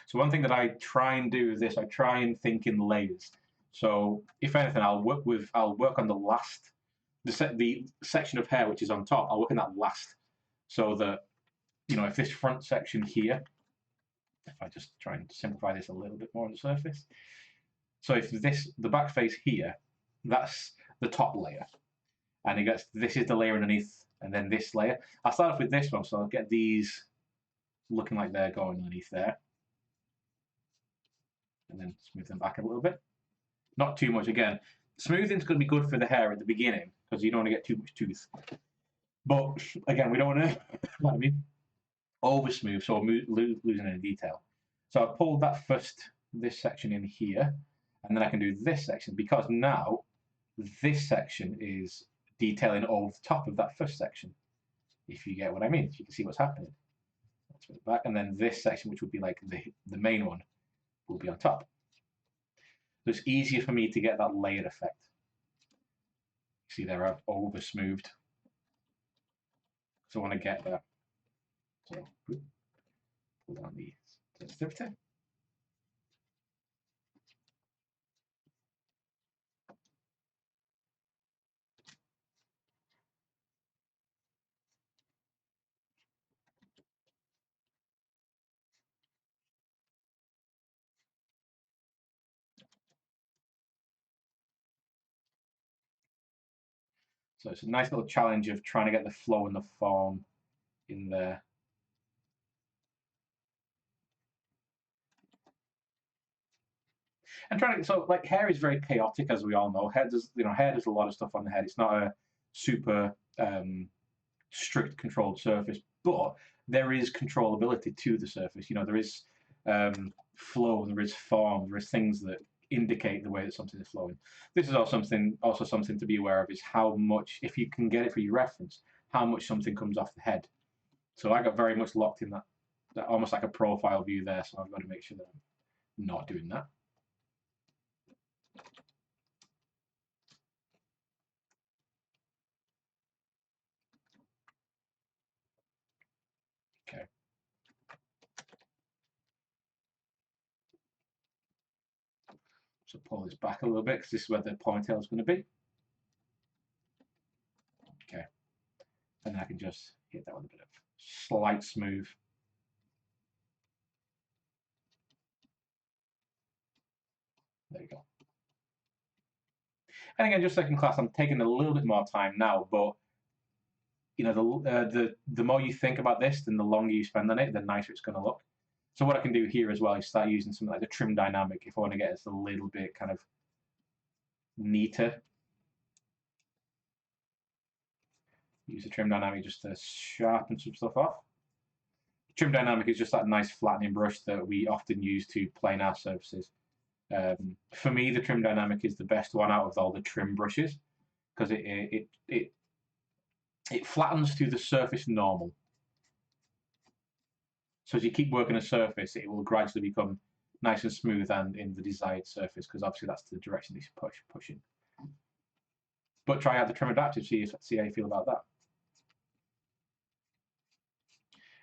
So one thing that I try and do is this: I try and think in layers. So if anything, I'll work on the section of hair which is on top. I'll work on that last, so that if this front section here, if I just try and simplify this a little bit more on the surface. So if the back face here, that's the top layer, and this is the layer underneath, and then this layer. I'll start off with this one, so I'll get these looking like they're going underneath there, and then smooth them back a little bit. Not too much. Again, smoothing's going to be good for the hair at the beginning because you don't want to get too much tooth. But again, we don't want to over smooth, so we're losing any detail. So I pulled this section in here, and then I can do this section, because now this section is detailing over the top of that first section, if you get what I mean, if you can see what's happening. Let's put it back, and then this section, which would be like the main one, will be on top. So it's easier for me to get that layered effect. See there, I've over smoothed. So I want to get that. So pull down the sensitivity. So it's a nice little challenge of trying to get the flow and the form in there. And like hair is very chaotic, as we all know. Hair does a lot of stuff on the head. It's not a super strict controlled surface, but there is controllability to the surface. There is flow, there is form, there is things that indicate the way that something is flowing. This is also something to be aware of, is how much, if you can get it for your reference, how much something comes off the head. So I got very much locked in that almost like a profile view there, so I've got to make sure that I'm not doing that. Okay. So pull this back a little bit, because this is where the ponytail is going to be. Okay. And then I can just hit that with a bit of slight smooth. There you go. And again, just like in class, I'm taking a little bit more time now, but the more you think about this, then the longer you spend on it, the nicer it's going to look. So what I can do here as well is start using something like the trim dynamic if I want to get it a little bit kind of neater. Use the trim dynamic just to sharpen some stuff off. Trim dynamic is just that nice flattening brush that we often use to plane our surfaces. For me, the trim dynamic is the best one out of all the trim brushes, because it flattens to the surface normal. So as you keep working a surface, it will gradually become nice and smooth and in the desired surface, because obviously that's the direction that you push in. But try out the trim adaptive, see how you feel about that.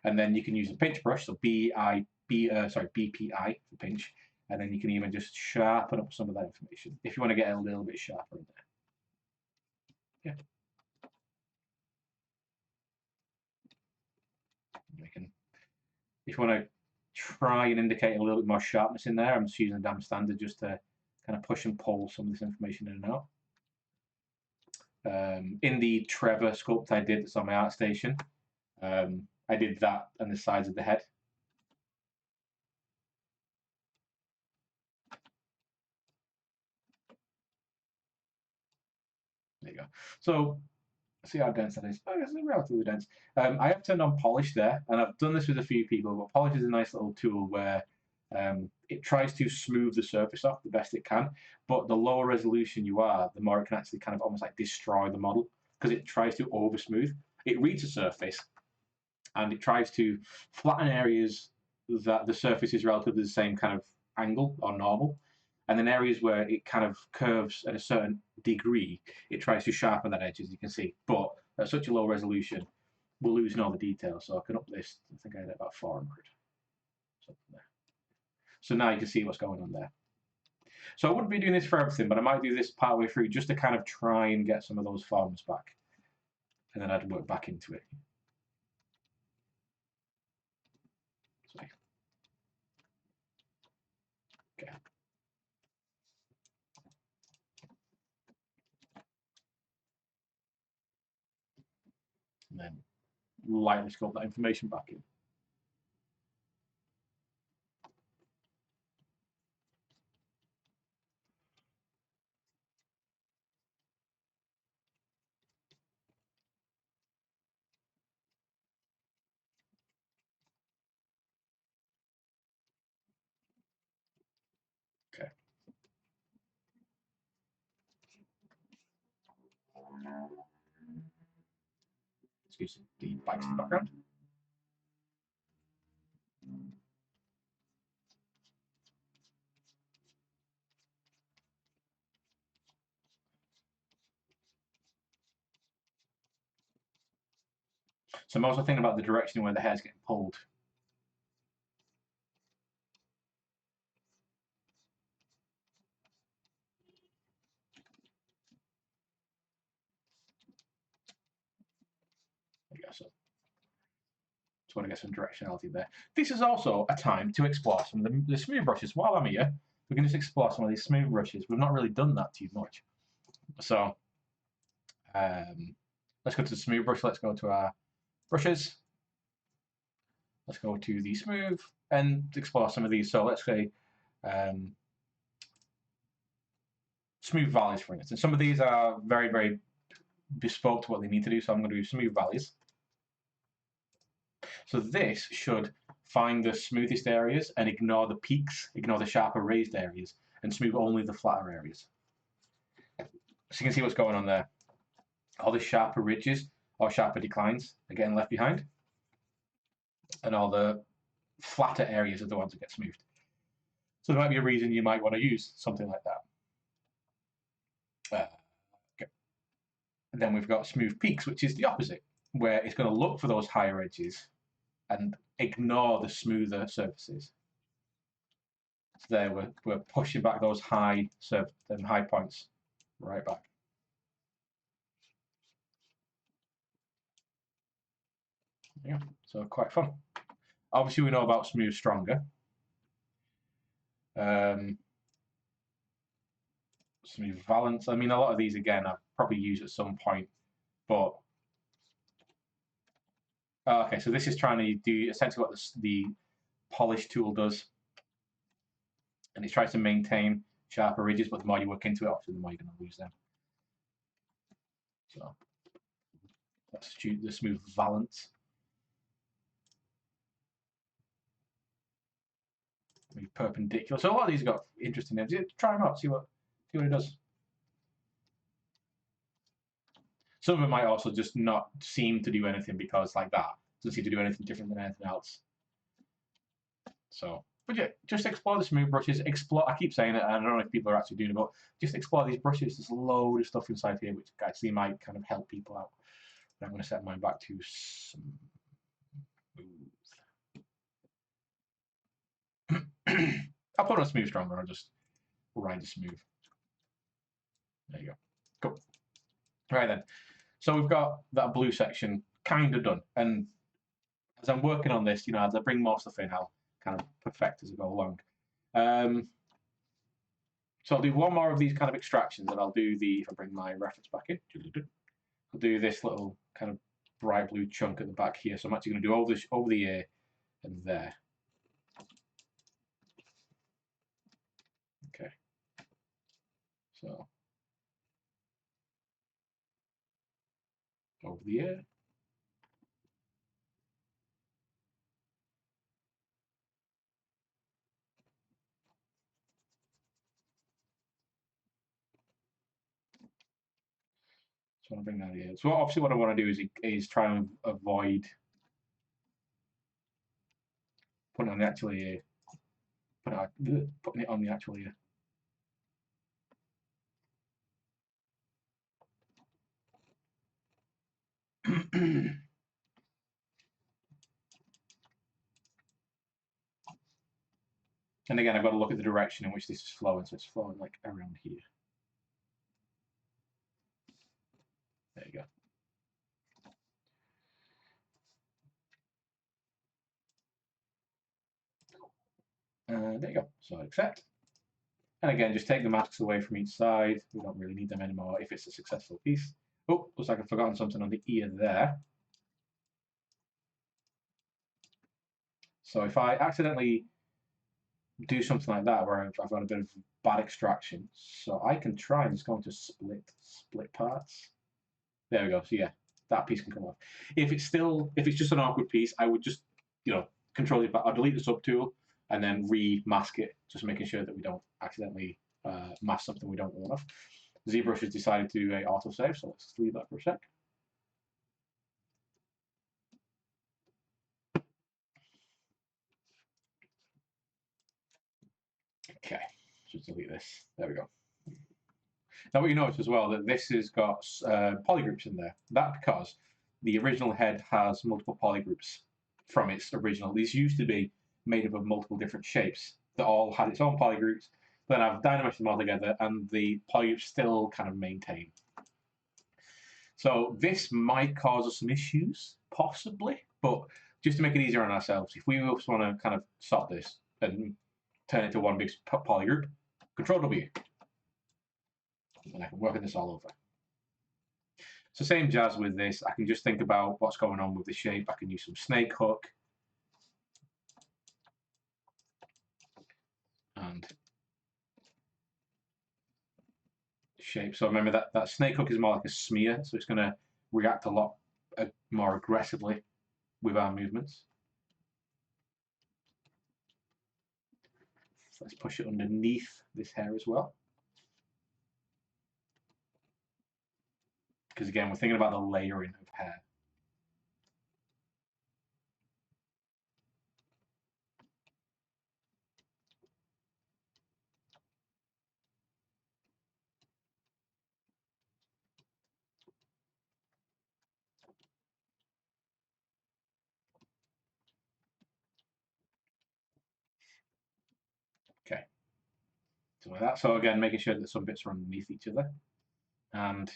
And then you can use a pinch brush, so BPI for pinch, and then you can even just sharpen up some of that information if you want to get a little bit sharper in there. Yeah. If you want to try and indicate a little bit more sharpness in there, I'm just using a damp standard just to kind of push and pull some of this information in and out. In the Trevor sculpt I did that's on my art station, I did that on the sides of the head. There you go. So see how dense that is. Oh, it's relatively dense. I have turned on polish there, and I've done this with a few people, but polish is a nice little tool where it tries to smooth the surface off the best it can, but the lower resolution you are, the more it can actually kind of almost like destroy the model, because it tries to over smooth. It reads the surface, and it tries to flatten areas that the surface is relatively the same kind of angle or normal, and then areas where it kind of curves at a certain degree, it tries to sharpen that edge, as you can see. But at such a low resolution, we're losing all the details. So I can up this, I think I had about 400. Something there. So now you can see what's going on there. So I wouldn't be doing this for everything, but I might do this partway through just to kind of try and get some of those forms back. And then I'd work back into it. Sorry. Okay. And then lightly sculpt that information back in. Okay. Excuse the bikes in the background. So I'm also thinking about the direction where the hair's getting pulled. There you go. So just want to get some directionality there. This is also a time to explore some of the smooth brushes. While I'm here, we can just explore some of these smooth brushes. We've not really done that too much. So let's go to the smooth brush. Let's go to our brushes. Let's go to the smooth and explore some of these. So let's say smooth valleys, for instance. Some of these are very, very bespoke to what they need to do. So I'm going to do smooth valleys. So this should find the smoothest areas and ignore the peaks, ignore the sharper raised areas, and smooth only the flatter areas. So you can see what's going on there. All the sharper ridges or sharper declines are getting left behind, and all the flatter areas are the ones that get smoothed. So there might be a reason you might want to use something like that. Okay. And then we've got smooth peaks, which is the opposite, where it's going to look for those higher edges and ignore the smoother surfaces. So there we're pushing back those high points right back. Yeah, so quite fun. Obviously, we know about smooth stronger. Smooth valance. I mean, a lot of these again I've probably used at some point, but okay. So this is trying to do essentially what the polish tool does, and it tries to maintain sharper ridges. But the more you work into it, obviously, the more you're going to lose them. So let's choose the smooth valance. Maybe perpendicular. So a lot of these have got interesting names. Try them out. See what it does. Some of them might also just not seem to do anything because like that doesn't seem to do anything different than anything else. So, but yeah, just explore the smooth brushes. Explore. I keep saying it, and I don't know if people are actually doing it, but just explore these brushes. There's a load of stuff inside here which actually might kind of help people out. But I'm going to set mine back to smooth. I'll put on smooth stronger. I'll just ride the smooth. There you go. Cool. Right then. So we've got that blue section kind of done, and as I'm working on this, as I bring more stuff in, I'll kind of perfect as I go along. So I'll do one more of these kind of extractions, and I'll do if I bring my reference back in, I'll do this little kind of bright blue chunk at the back here. So I'm actually going to do over the ear and there. Okay. So over the ear. So I want to bring that here. So obviously what I want to do is try and avoid putting it on the actual ear. Putting it on the actual ear. And again, I've got to look at the direction in which this is flowing. So it's flowing like around here. There you go. There you go. So accept. And again, just take the masks away from each side. We don't really need them anymore if it's a successful piece. Oh, looks like I've forgotten something on the ear there. So if I accidentally do something like that where I've got a bit of bad extraction, so I can try and just go into split parts. There we go. So yeah, that piece can come off. If it's just an awkward piece, I would just, control it. I'll delete the subtool and then re-mask it, just making sure that we don't accidentally mask something we don't want off. ZBrush has decided to do a autosave, so let's leave that for a sec. Okay, just delete this. There we go. Now, what you notice as well that this has got polygroups in there. That's because the original head has multiple polygroups from its original. These used to be made up of multiple different shapes that all had its own polygroups. Then I've dynamiced them all together, and the polygroups still kind of maintain. So this might cause us some issues, possibly, but just to make it easier on ourselves, if we just want to kind of stop this and turn it to one big polygroup, Control W, and I can work with this all over. So same jazz with this. I can just think about what's going on with the shape. I can use some snake hook. And shape. So remember that snake hook is more like a smear, so it's going to react a lot more aggressively with our movements. So let's push it underneath this hair as well. Because again, we're thinking about the layering of hair. Okay. So like that. So again, making sure that some bits are underneath each other. And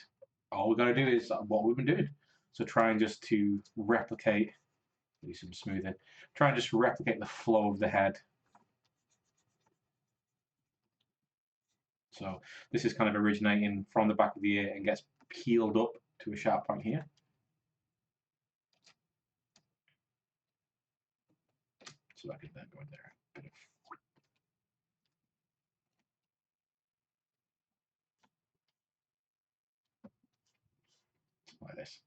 all we've got to do is what we've been doing. So trying just to replicate, do some smoothing, try and just replicate the flow of the head. So this is kind of originating from the back of the ear and gets peeled up to a sharp point here. So I can then go in there. Like this.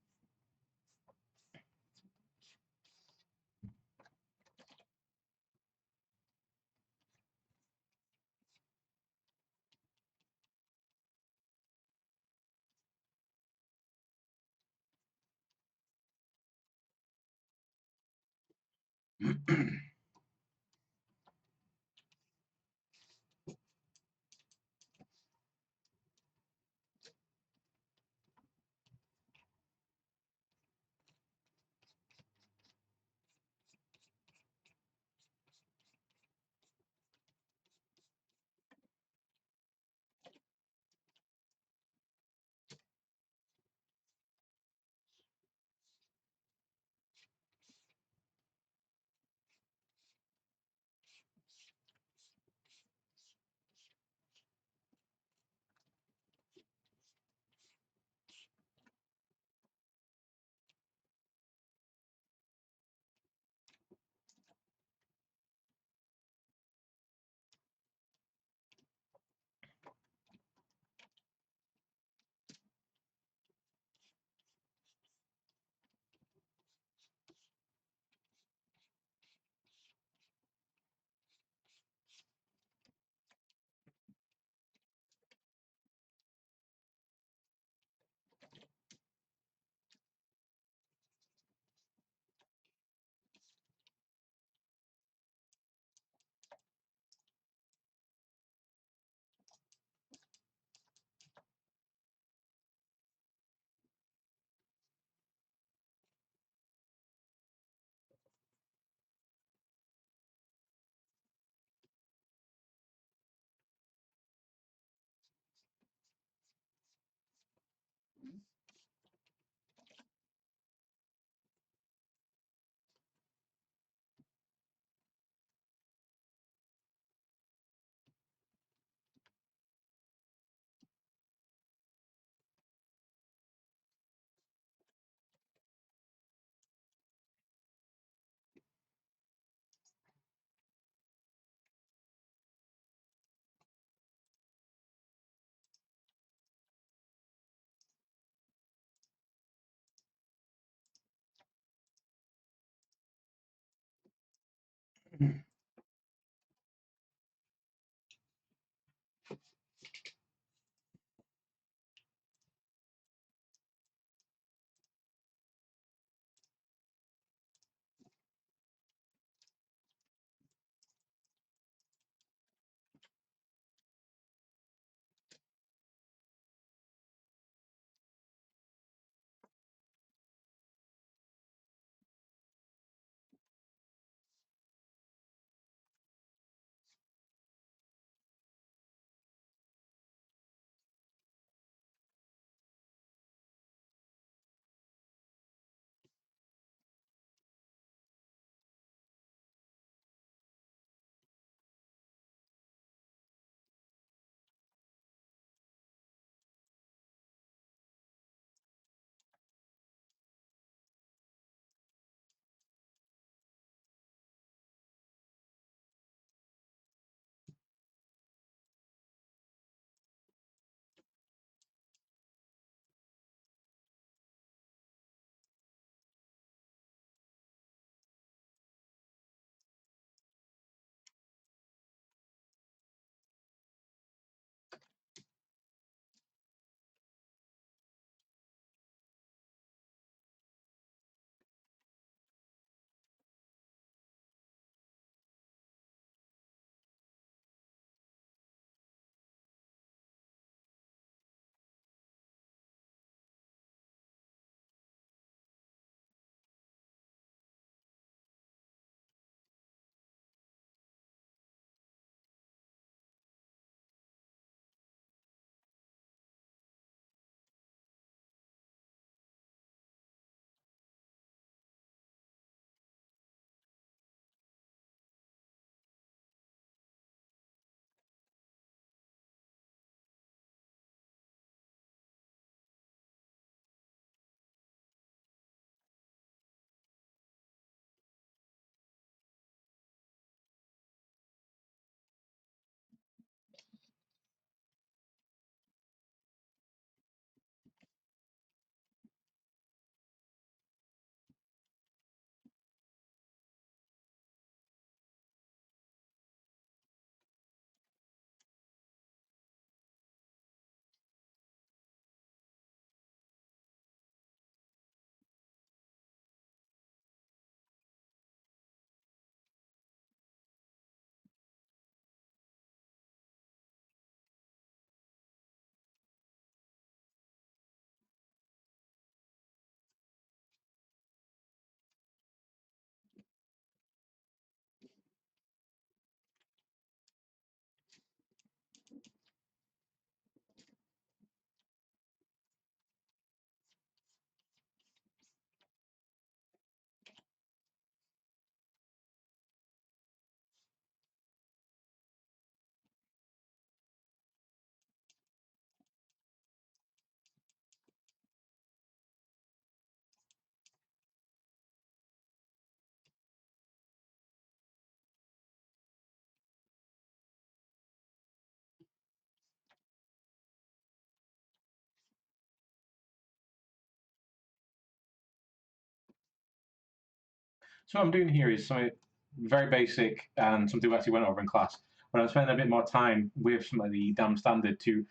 So what I'm doing here is something very basic and something we actually went over in class. But I'm spending a bit more time with some of the DAM standard to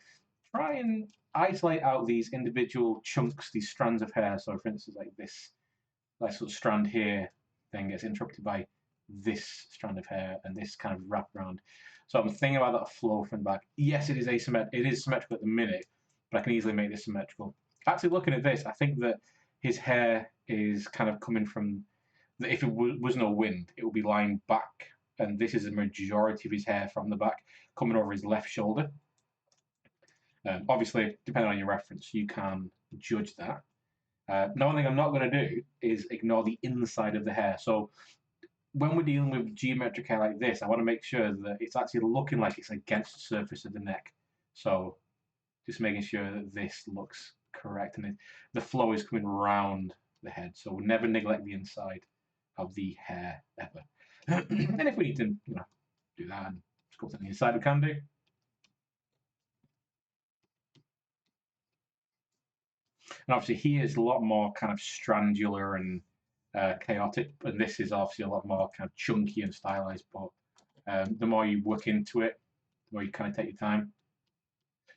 try and isolate out these individual chunks, these strands of hair. So for instance, like this nice little strand here then gets interrupted by this strand of hair and this kind of wrap around. So I'm thinking about that flow from the back. Yes, it is asymmetrical. It is symmetrical at the minute, but I can easily make this symmetrical. Actually, looking at this, I think that his hair is kind of coming from. If it was no wind, it would be lying back, and this is the majority of his hair from the back coming over his left shoulder. Obviously, depending on your reference, you can judge that. Now, one thing I'm not going to do is ignore the inside of the hair. So when we're dealing with geometric hair like this, I want to make sure that it's actually looking like it's against the surface of the neck. So just making sure that this looks correct and the flow is coming round the head. So we'll never neglect the inside of the hair ever. And if we need to, do that and sculpt on the inside, we can do. And obviously here is a lot more kind of strandular and chaotic, and this is obviously a lot more kind of chunky and stylized. But the more you work into it, the more you kind of take your time.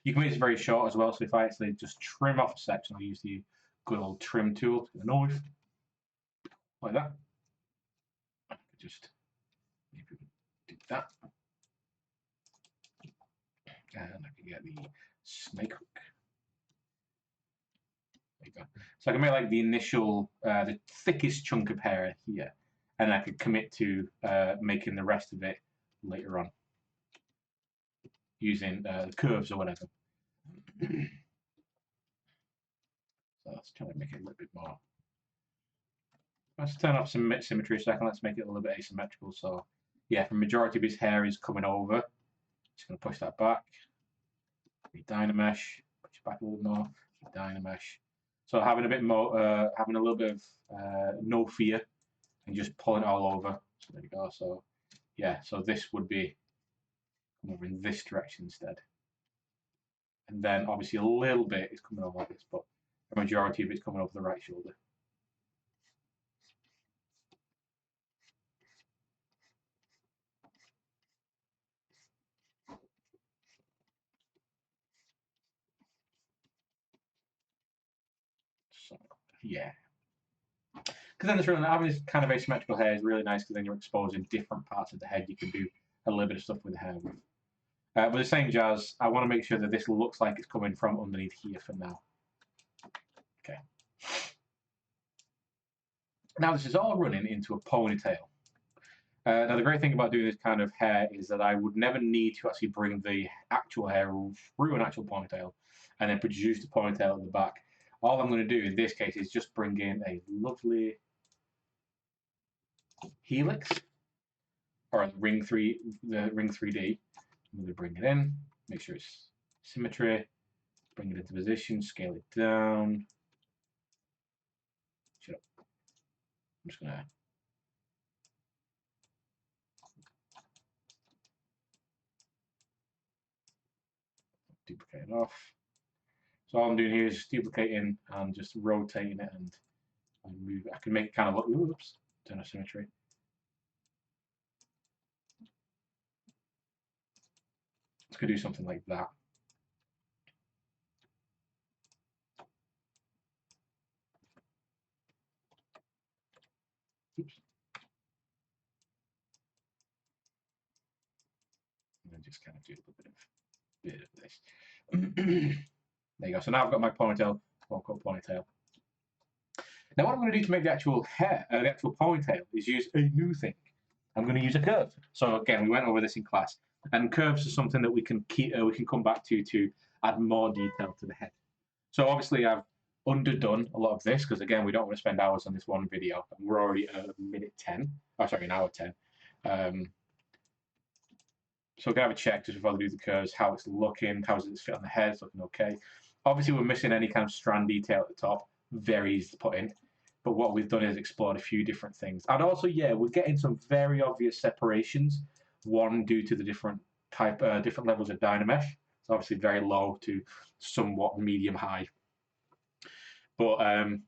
You can make this very short as well. So if I actually just trim off a section, I'll use the good old trim tool with a knife, like that. Just maybe do that, and I can get the snake hook. There you go. So I can make like the initial, the thickest chunk of hair here, and I could commit to making the rest of it later on using curves or whatever. So let's try to make it a little bit more. Let's turn off some symmetry a second. Let's make it a little bit asymmetrical. So yeah, the majority of his hair is coming over. Just going to push that back. Dynamesh. Push it back a little more. Dynamesh. So having a bit more, having a little bit of no fear, and just pulling it all over. So there we go. So yeah, so this would be over in this direction instead. And then obviously a little bit is coming over like this, but the majority of it's coming over the right shoulder. So yeah. Because then it's really, having this kind of asymmetrical hair is really nice because then you're exposing different parts of the head. You can do a little bit of stuff with the hair with. But the same jazz, I want to make sure that this looks like it's coming from underneath here for now. Okay. Now this is all running into a ponytail. Now the great thing about doing this kind of hair is that I would never need to actually bring the actual hair through an actual ponytail and then produce the ponytail at the back. All I'm going to do in this case is just bring in a lovely helix or the ring 3D. I'm going to bring it in, make sure it's symmetry, bring it into position, scale it down. Shut up. I'm just going to duplicate it off. So all I'm doing here is just duplicating and just rotating it and move it. I can make it kind of look, oops, turn off symmetry. It's going to do something like that. Oops. And then just kind of do a little bit of this. There you go. So now I've got my ponytail, quote ponytail. Now what I'm going to do to make the actual hair, the actual ponytail, is use a new thing. I'm going to use a curve. So again, we went over this in class, and curves are something that we can come back to add more detail to the head. So obviously I've underdone a lot of this because again we don't want to spend hours on this one video. We're already at minute 10. Oh, sorry, an hour 10. So we're going to have a check just before we do the curves, how it's looking, how does it fit on the head, it's looking okay. Obviously we're missing any kind of strand detail at the top, very easy to put in. But what we've done is explored a few different things. And also, yeah, we're getting some very obvious separations, one due to the different levels of Dynamesh. It's obviously very low to somewhat medium high. But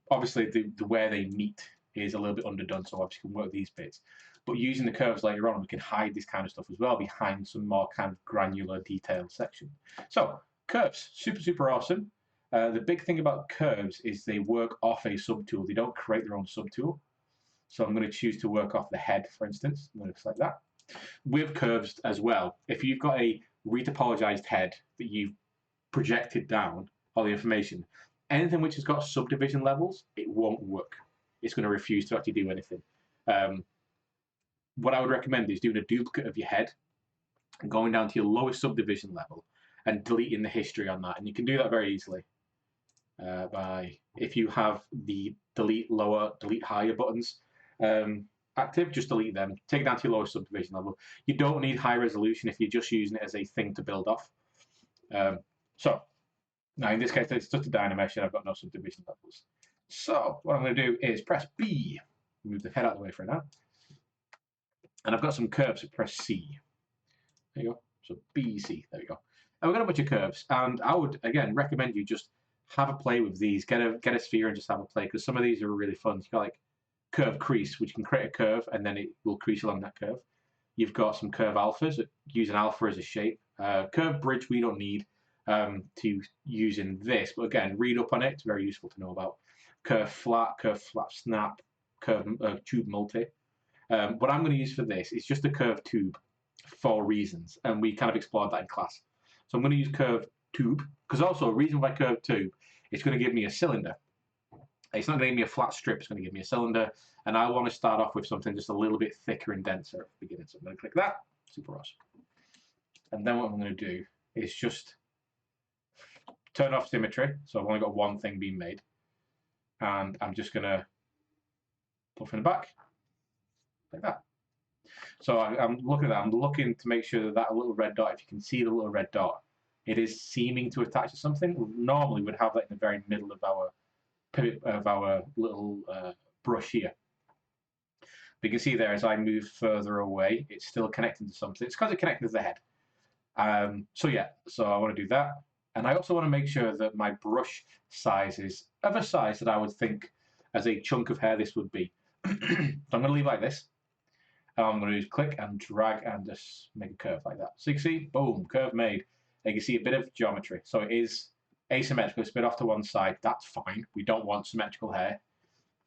obviously the where they meet is a little bit underdone, so obviously we can work these bits. But using the curves later on, we can hide this kind of stuff as well behind some more kind of granular detailed section. So curves, super, super awesome. The big thing about curves is they work off a subtool. They don't create their own subtool. So I'm going to choose to work off the head, for instance. I'm going to select that. With curves as well, if you've got a retopologized head that you've projected down all the information, anything which has got subdivision levels, it won't work. It's going to refuse to actually do anything. What I would recommend is doing a duplicate of your head and going down to your lowest subdivision level and deleting the history on that. And you can do that very easily by, if you have the delete lower, delete higher buttons active, just delete them. Take it down to your lowest subdivision level. You don't need high resolution if you're just using it as a thing to build off. So now in this case, it's just a Dynamesh and I've got no subdivision levels. So what I'm going to do is press B, move the head out of the way for now. And I've got some curves, so press C. There you go. So BC, there we go. And we've got a bunch of curves. And I would, again, recommend you just have a play with these. Get a sphere and just have a play, because some of these are really fun. You've got like curve crease, which can create a curve and then it will crease along that curve. You've got some curve alphas, use an alpha as a shape. Curve bridge we don't need to use in this, but again, read up on it. It's very useful to know about. Curve flat snap, curve tube multi. What I'm going to use for this is just a curve tube for reasons, and we kind of explored that in class. So I'm going to use curve tube, because also a reason why curve tube, it's going to give me a cylinder. It's not going to give me a flat strip, it's going to give me a cylinder, and I want to start off with something just a little bit thicker and denser at the beginning. So I'm going to click that, super awesome. And then what I'm going to do is just turn off symmetry, so I've only got one thing being made, and I'm just going to puff in the back, like that. So I'm looking at that, I'm looking to make sure that that little red dot, if you can see the little red dot, it is seeming to attach to something. Normally we'd have that in the very middle of our little brush here. But you can see there, as I move further away, it's still connecting to something. It's because it connected to the head. So yeah, so I want to do that. And I also want to make sure that my brush size is of a size that I would think as a chunk of hair this would be. So I'm going to leave like this. And I'm going to just click and drag and just make a curve like that. So you can see, boom, curve made. And you can see a bit of geometry. So it is asymmetrical, it's a bit off to one side. That's fine. We don't want symmetrical hair.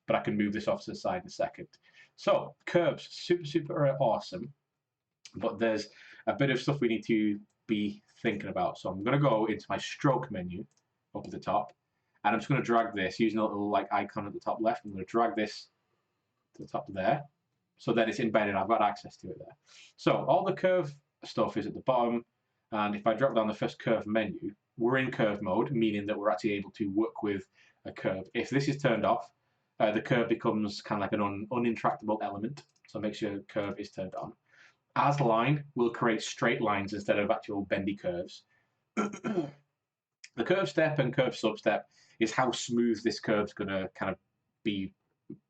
But I can move this off to the side in a second. So curves, super awesome. But there's a bit of stuff we need to be thinking about. So I'm going to go into my stroke menu up at the top. And I'm just going to drag this using a little like icon at the top left. I'm going to drag this to the top there. So then it's embedded, I've got access to it there. So all the curve stuff is at the bottom. And if I drop down the first curve menu, we're in curve mode, meaning that we're actually able to work with a curve. If this is turned off, the curve becomes kind of like an uninteractable element. So make sure curve is turned on. As line will create straight lines instead of actual bendy curves. The curve step and curve substep is how smooth this curve's going to kind of be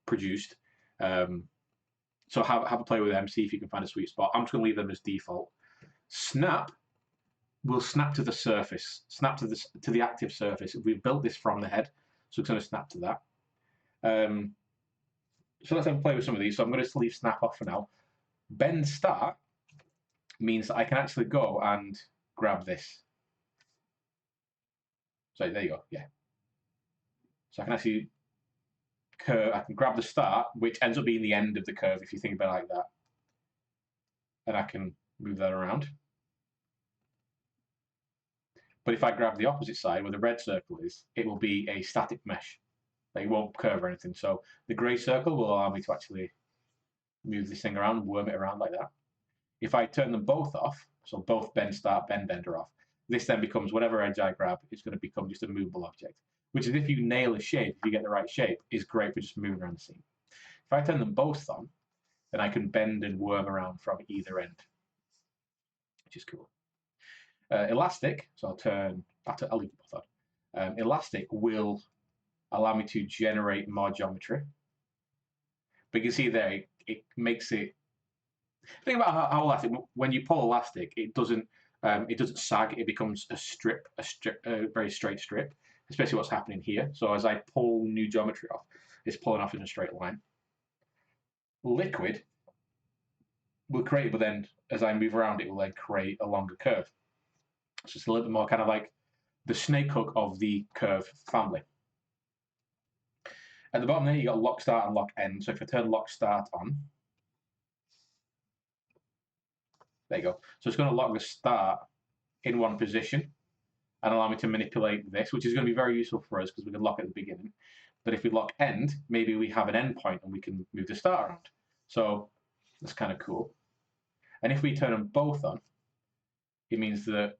produced. So have a play with them, see if you can find a sweet spot. I'm just going to leave them as default. Snap will snap to the surface, snap to the active surface. We've built this from the head, so it's going to snap to that. So let's have a play with some of these. So I'm going to leave snap off for now. Bend start means that I can actually go and grab this. So there you go, yeah. So I can actually curve, I can grab the start, which ends up being the end of the curve if you think about it like that. And I can move that around. But if I grab the opposite side where the red circle is, it will be a static mesh. Like it won't curve or anything. So the grey circle will allow me to actually move this thing around, worm it around like that. If I turn them both off, so both bend start, bend bender off, this then becomes whatever edge I grab, it's going to become just a movable object. Which is if you nail a shape, if you get the right shape, is great for just moving around the scene. If I turn them both on, then I can bend and worm around from either end, which is cool. Elastic, so I'll leave both on. Elastic will allow me to generate more geometry. But you can see there, it makes it. Think about how elastic. When you pull elastic, it doesn't sag. It becomes a very straight strip. Especially what's happening here. So as I pull new geometry off, it's pulling off in a straight line. Liquid will create, but then as I move around, it will then create a longer curve. So it's a little bit more kind of like the snake hook of the curve family. At the bottom there, you got lock start and lock end. So if I turn lock start on, there you go. So it's going to lock the start in one position and allow me to manipulate this, which is going to be very useful for us because we can lock at the beginning. But if we lock end, maybe we have an end point and we can move the start around. So that's kind of cool. And if we turn them both on, it means that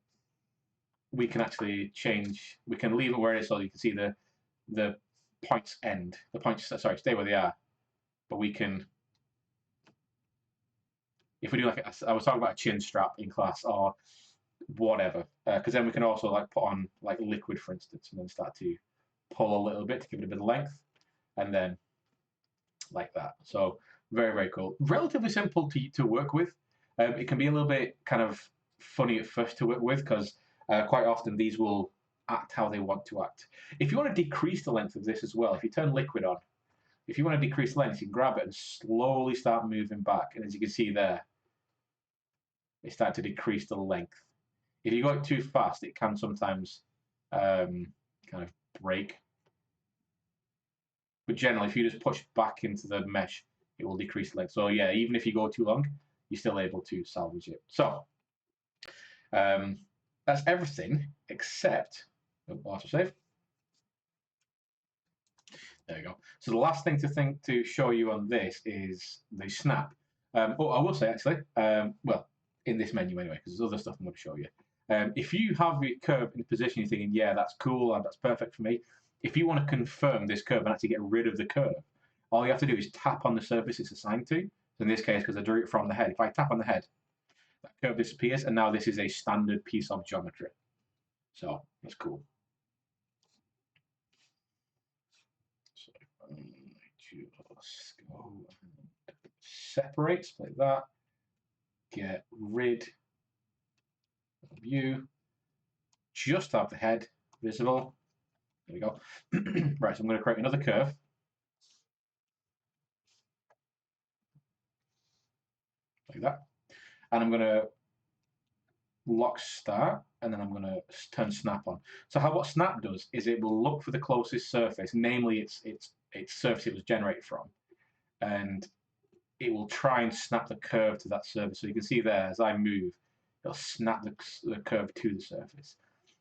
we can actually change, we can leave it where it is so you can see the points end. The points, sorry, stay where they are. But we can, if we do like, I was talking about a chin strap in class or whatever, because then we can also like put on like liquid, for instance, and then start to pull a little bit to give it a bit of length, and then like that. So very cool. Relatively simple to work with. It can be a little bit kind of funny at first to work with because quite often these will act how they want to act. If you want to decrease the length of this as well, if you turn liquid on, if you want to decrease length, you can grab it and slowly start moving back. And as you can see there, it starts to decrease the length. If you go it too fast, it can sometimes kind of break. But generally, if you just push back into the mesh, it will decrease the length. So yeah, even if you go too long, you're still able to salvage it. So that's everything except autosave. There you go. So the last thing to show you on this is the snap. I will say actually, well, in this menu anyway, because there's other stuff I'm going to show you. If you have your curve in a position you're thinking, yeah, that's cool and that's perfect for me. If you want to confirm this curve and actually get rid of the curve, all you have to do is tap on the surface it's assigned to. So in this case, because I drew it from the head, if I tap on the head, that curve disappears, and now this is a standard piece of geometry. So that's cool. So just go and separate, like that. Get rid of you. Just have the head visible. There we go. Right, so I'm going to create another curve. Like that. And I'm going to lock start, and then I'm going to turn snap on. So what snap does is it will look for the closest surface, namely its surface it was generated from, and it will try and snap the curve to that surface. So you can see there, as I move, it'll snap the curve to the surface.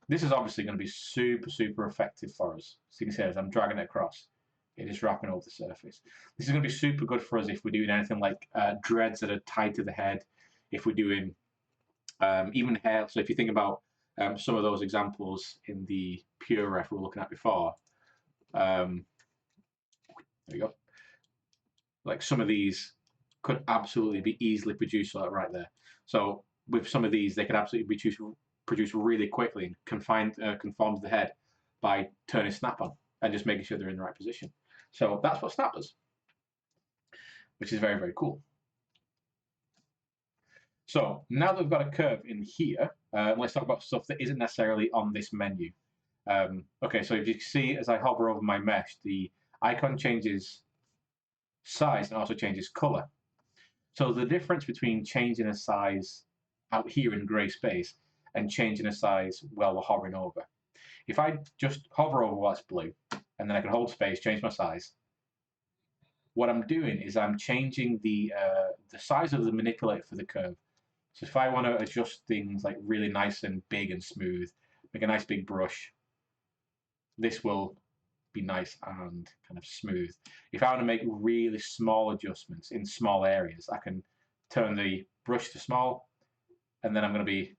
This is obviously going to be super, super effective for us. So you can see as I'm dragging it across, it is wrapping over the surface. This is going to be super good for us if we're doing anything like dreads that are tied to the head, if we're doing even hair. So if you think about some of those examples in the pure ref we were looking at before, there we go. Like some of these could absolutely be easily produced right there. So with some of these, they could absolutely be produced really quickly and conform to the head by turning snap on and just making sure they're in the right position. So that's what snap does, which is very, very cool. So now that we've got a curve in here, let's talk about stuff that isn't necessarily on this menu. Okay, so if you see as I hover over my mesh, the icon changes size and also changes color. So the difference between changing a size out here in gray space and changing a size while we're hovering over. If I just hover over what's blue, and then I can hold space, change my size, what I'm doing is I'm changing the size of the manipulator for the curve. So if I want to adjust things like really nice and big and smooth, make a nice big brush, this will be nice and kind of smooth. If I want to make really small adjustments in small areas, I can turn the brush to small, and then I'm going to be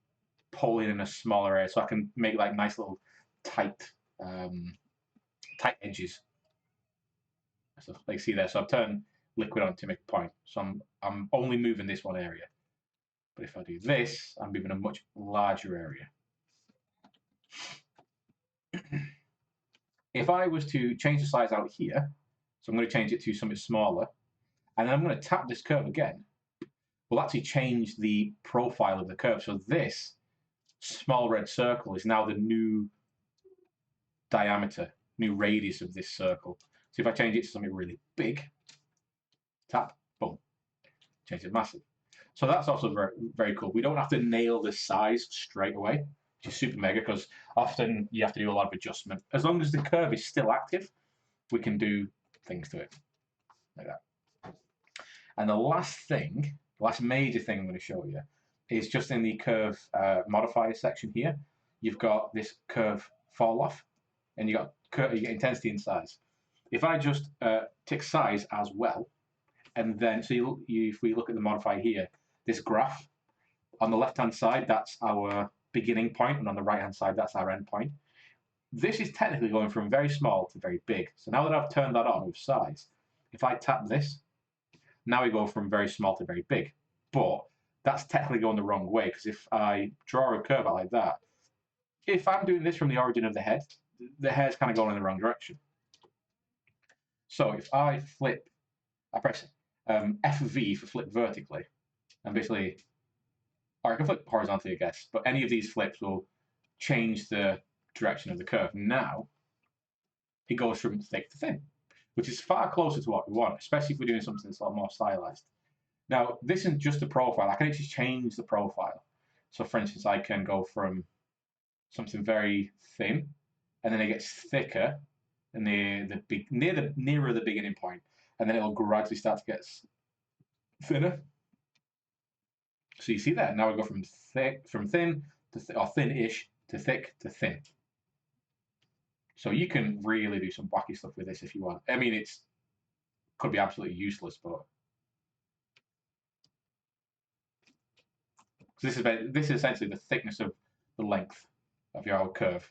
pulling in a smaller area, so I can make like nice little tight edges. So like see there, so I've turned liquid on to make a point. So I'm only moving this one area. But if I do this, I'm moving a much larger area. If I was to change the size out here, so I'm going to change it to something smaller, and then I'm going to tap this curve again, we'll actually change the profile of the curve. So this small red circle is now the new diameter, new radius of this circle. So if I change it to something really big, tap, boom, change it massive. So that's also very, very cool. We don't have to nail the size straight away, which is super mega, because often you have to do a lot of adjustment. As long as the curve is still active, we can do things to it, like that. And the last major thing I'm going to show you is just in the curve modifier section here. You've got this curve fall off, and you get intensity and size. If I just tick size as well, and then so if we look at the modifier here, this graph on the left-hand side, that's our beginning point, and on the right-hand side, that's our end point. This is technically going from very small to very big. So now that I've turned that on with size, if I tap this, now we go from very small to very big. But that's technically going the wrong way, because if I draw a curve out like that, if I'm doing this from the origin of the hair's kind of going in the wrong direction. So if I press FV for flip vertically, and basically, or I can flip horizontally, I guess, but any of these flips will change the direction of the curve. Now, it goes from thick to thin, which is far closer to what we want, especially if we're doing something that's a lot more stylized. Now, this isn't just a profile. I can actually change the profile. So, for instance, I can go from something very thin, and then it gets thicker nearer the beginning point, and then it'll gradually start to get thinner. So you see that now we go from thin to or thin-ish to thick to thin. So you can really do some wacky stuff with this if you want. I mean, it's could be absolutely useless, but this is essentially the thickness of the length of your curve.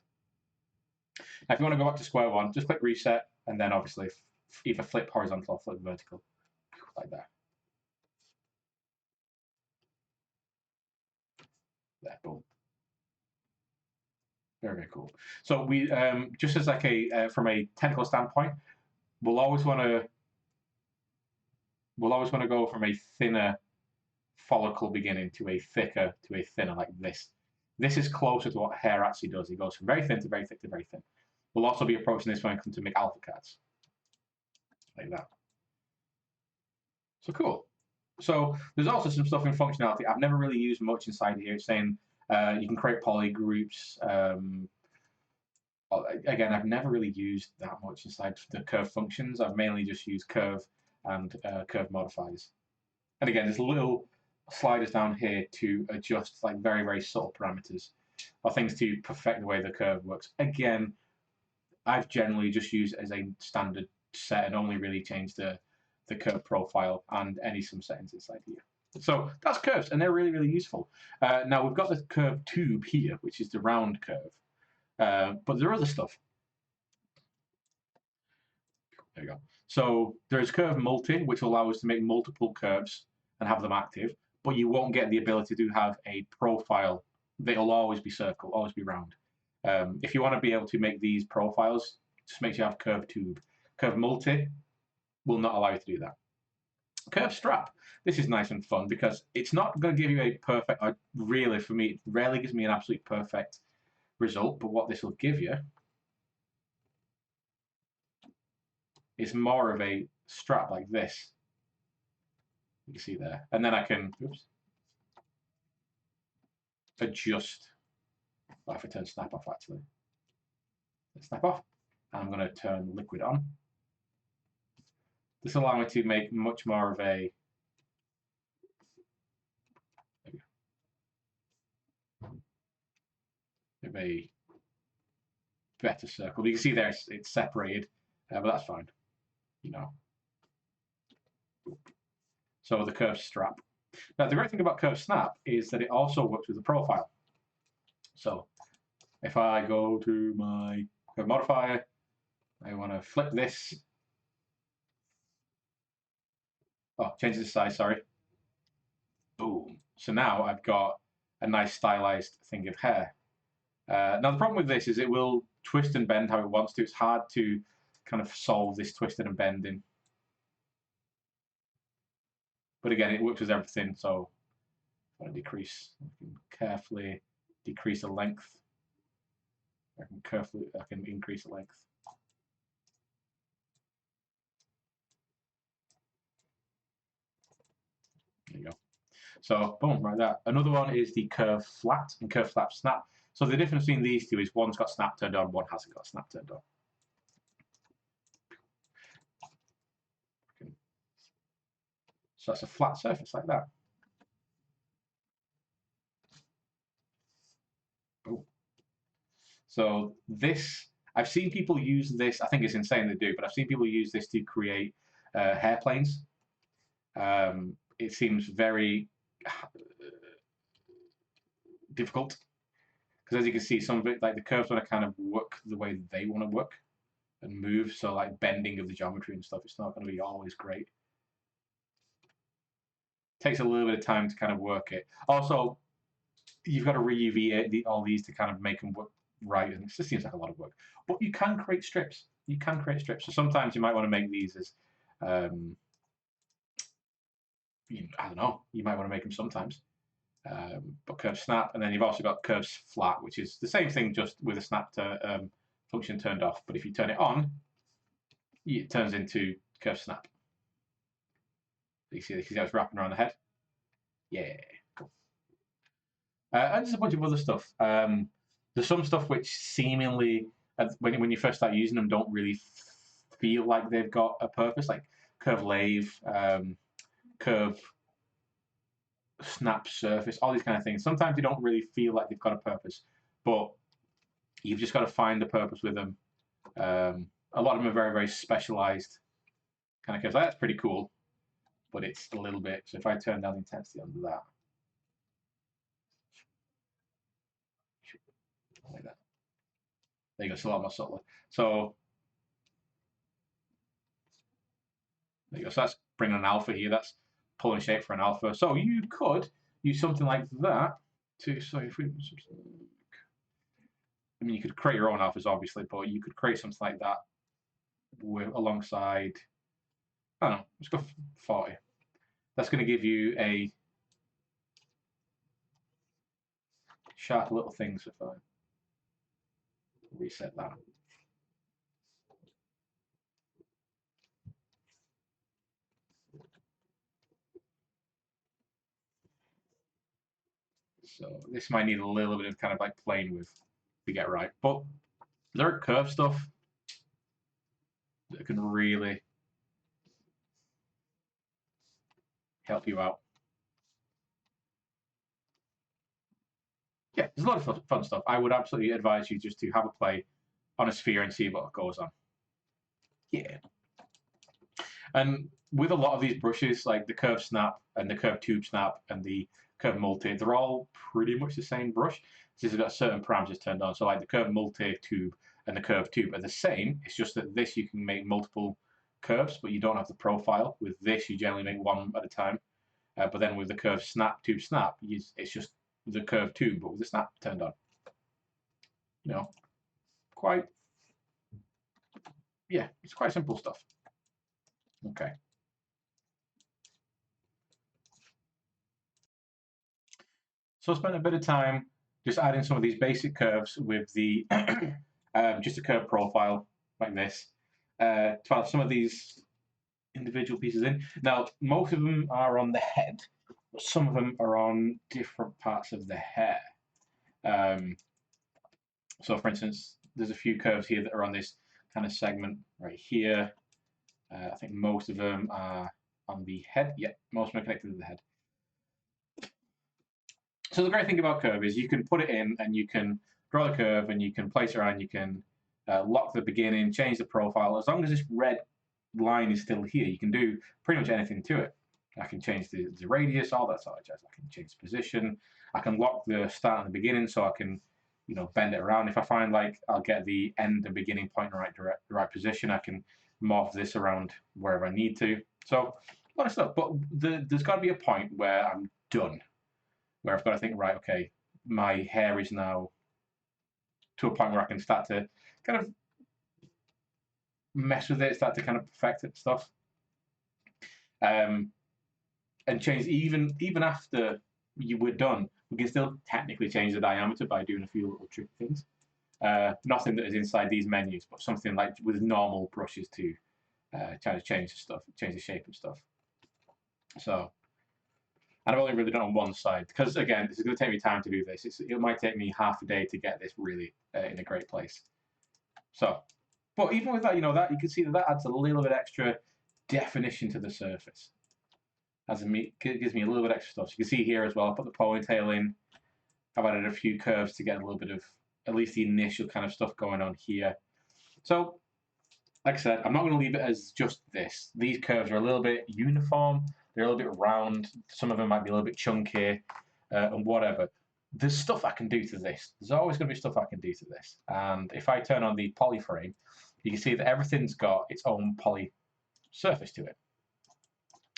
Now, if you want to go back to square one, just click reset, and then obviously either flip horizontal or flip vertical, like that. There, boom. Very, very cool. So we just as like a from a technical standpoint, we'll always want to go from a thinner follicle beginning to a thicker to a thinner like this. This is closer to what hair actually does. It goes from very thin to very thick to very thin. We'll also be approaching this when it comes to make alpha cards. Like that. So cool. So there's also some stuff in functionality I've never really used much inside here. It's saying you can create poly groups. Again, I've never really used that much inside the curve functions. I've mainly just used curve and curve modifiers. And again, there's little sliders down here to adjust like very, very subtle parameters or things to perfect the way the curve works. Again, I've generally just used it as a standard set and only really changed the curve profile and some settings inside here. So that's curves, and they're really, really useful. Now we've got the curve tube here, which is the round curve. But there are other stuff. There you go. So there's curve multi, which will allow us to make multiple curves and have them active, but you won't get the ability to have a profile that'll always be circle, always be round. If you want to be able to make these profiles, just make sure you have curve tube. Curve multi will not allow you to do that. Curve strap. This is nice and fun because it's not going to give you a perfect, really for me, it rarely gives me an absolute perfect result, but what this will give you is more of a strap like this. You can see there. And then I can adjust. Well, if I turn snap off, actually. Snap off. And I'm going to turn liquid on. This will allow me to make much more of a better circle. You can see there it's separated, but that's fine. You know. So the curve strap. Now the great thing about curve snap is that it also works with the profile. So if I go to my curve modifier, I want to flip this. Oh, change the size, sorry. Boom. So now I've got a nice stylized thing of hair. Now the problem with this is it will twist and bend how it wants to. It's hard to kind of solve this twisting and bending. But again, it works with everything. So if I decrease, I can carefully decrease the length. I can increase the length. There you go. So boom, right there. Another one is the curve flat and curve flat snap. So the difference between these two is one's got snap turned on, one hasn't got snap turned on. So that's a flat surface like that. Boom. So this, I've seen people use this. I think it's insane they do, but I've seen people use this to create hair planes. It seems very difficult because as you can see, some of it, like the curves want to kind of work the way they want to work and move. So like bending of the geometry and stuff, it's not going to be always great. Takes a little bit of time to kind of work it. Also, you've got to re-UV all these to kind of make them work right, and it just seems like a lot of work. But you can create strips. You can create strips. So sometimes you might want to make these as, I don't know, you might want to make them sometimes. But curve snap, and then you've also got curve flat, which is the same thing, just with a snap function turned off. But if you turn it on, it turns into curve snap. You see how it's wrapping around the head? Yeah, cool. And there's a bunch of other stuff. There's some stuff which seemingly, when you first start using them, don't really feel like they've got a purpose, like curve lathe, curve snap surface, all these kind of things. Sometimes they don't really feel like they've got a purpose, but you've just got to find the purpose with them. A lot of them are very, very specialized kind of curves. That's pretty cool, but it's a little bit. So if I turn down the intensity under that, like that, there you go. It's a lot more subtler. So there you go. So that's bringing an alpha here. That's pulling shape for an alpha. So you could use something like that to. So if we, I mean, you could create your own alphas, obviously, but you could create something like that with alongside. I don't know. Let's go 40. That's going to give you a sharp little thing. So if I reset that. So this might need a little bit of kind of like playing with to get right. But there are curve stuff that can really help you out. Yeah, there's a lot of fun stuff. I would absolutely advise you just to have a play on a sphere and see what goes on. Yeah. And with a lot of these brushes, like the curve snap and the curve tube snap and the curve multi, they're all pretty much the same brush. This has got certain parameters turned on. So like the curve multi tube and the curve tube are the same. It's just that this you can make multiple curves, but you don't have the profile. With this, you generally make one at a time. But then with the curve snap tube snap, it's just the curve tube, but with the snap turned on. You know, quite, yeah, it's quite simple stuff. Okay. So I spent a bit of time just adding some of these basic curves with the just a curve profile like this to add some of these individual pieces in. Now, most of them are on the head, but some of them are on different parts of the hair. So, for instance, there's a few curves here that are on this kind of segment right here. I think most of them are on the head. Yeah, most of them are connected to the head. So the great thing about curve is you can put it in and you can draw the curve and you can place it around. You can lock the beginning, change the profile. As long as this red line is still here, you can do pretty much anything to it. I can change the radius, all that sort of jazz. I can change the position. I can lock the start and the beginning, so I can, bend it around. If I find like I'll get the end and beginning point in the right position, I can morph this around wherever I need to. So a lot of stuff. But there's got to be a point where I'm done, where I've got to think, right, okay, my hair is now to a point where I can start to kind of mess with it, start to kind of perfect it stuff, and change even after we're done. We can still technically change the diameter by doing a few little tricky things. Nothing that is inside these menus, but something like with normal brushes to try to change the stuff, change the shape and stuff. So, and I've only really done on one side because again, this is going to take me time to do this. It might take me half a day to get this really in a great place. So, but even with that, that you can see that adds a little bit extra definition to the surface. It gives me a little bit extra stuff. So you can see here as well, I put the ponytail in. I've added a few curves to get a little bit of at least the initial kind of stuff going on here. So, like I said, I'm not going to leave it as just this. These curves are a little bit uniform. They're a little bit round. Some of them might be a little bit chunky and whatever. There's stuff I can do to this. There's always going to be stuff I can do to this. And if I turn on the poly frame, you can see that everything's got its own poly surface to it.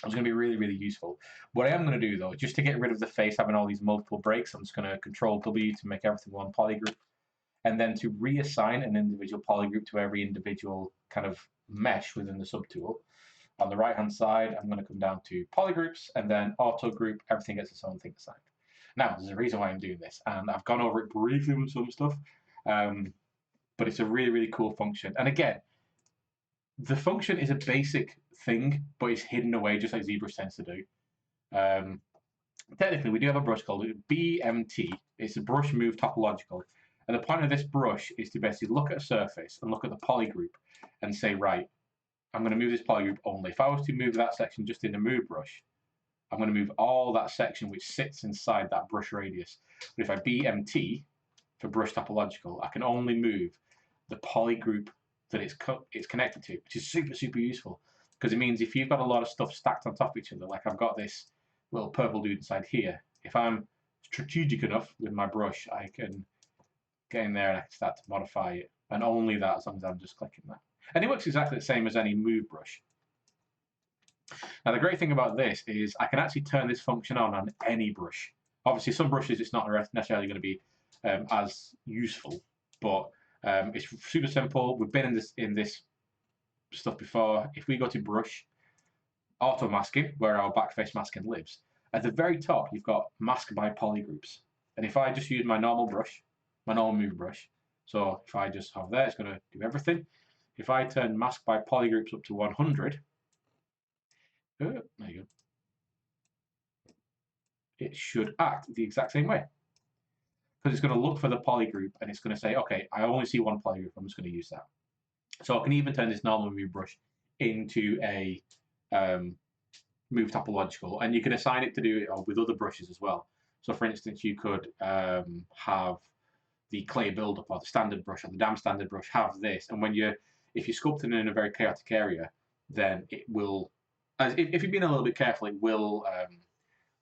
It's going to be really, really useful. What I am going to do, though, just to get rid of the face having all these multiple breaks, I'm just going to Control W to make everything one polygroup. And then to reassign an individual polygroup to every individual kind of mesh within the subtool. On the right-hand side, I'm going to come down to polygroups and then auto group. Everything gets its own thing assigned. Now, there's a reason why I'm doing this, and I've gone over it briefly with some stuff, but it's a really, really cool function. And again, The function is a basic thing, but it's hidden away just like ZBrush tends to do. Technically, we do have a brush called BMT. It's a brush move topological. And the point of this brush is to basically look at a surface and look at the poly group and say, right, I'm going to move this poly group only. If I was to move that section just in the move brush, I'm going to move all that section which sits inside that brush radius. But if I BMT for brush topological, I can only move the poly group that it's connected to, which is super, super useful. Because it means if you've got a lot of stuff stacked on top of each other, like I've got this little purple dude inside here, if I'm strategic enough with my brush, I can get in there and I can start to modify it. And only that, as long as I'm just clicking that. And it works exactly the same as any move brush. Now, the great thing about this is I can actually turn this function on any brush. Obviously, some brushes it's not necessarily going to be as useful, but it's super simple. We've been in this stuff before. If we go to brush, auto masking, where our backface masking lives, at the very top you've got mask by poly groups. And if I just use my normal brush, my normal move brush, so if I just have there, it's going to do everything. If I turn mask by poly groups up to 100, there you go, it should act the exact same way. Because it's going to look for the poly group and it's going to say, okay, I only see one poly group, I'm just going to use that. So I can even turn this normal move brush into a move topological, and you can assign it to do it with other brushes as well. So for instance, you could have the clay buildup or the standard brush or the damn standard brush have this, and if you're sculpting in a very chaotic area, then it will, if you've been a little bit careful, it will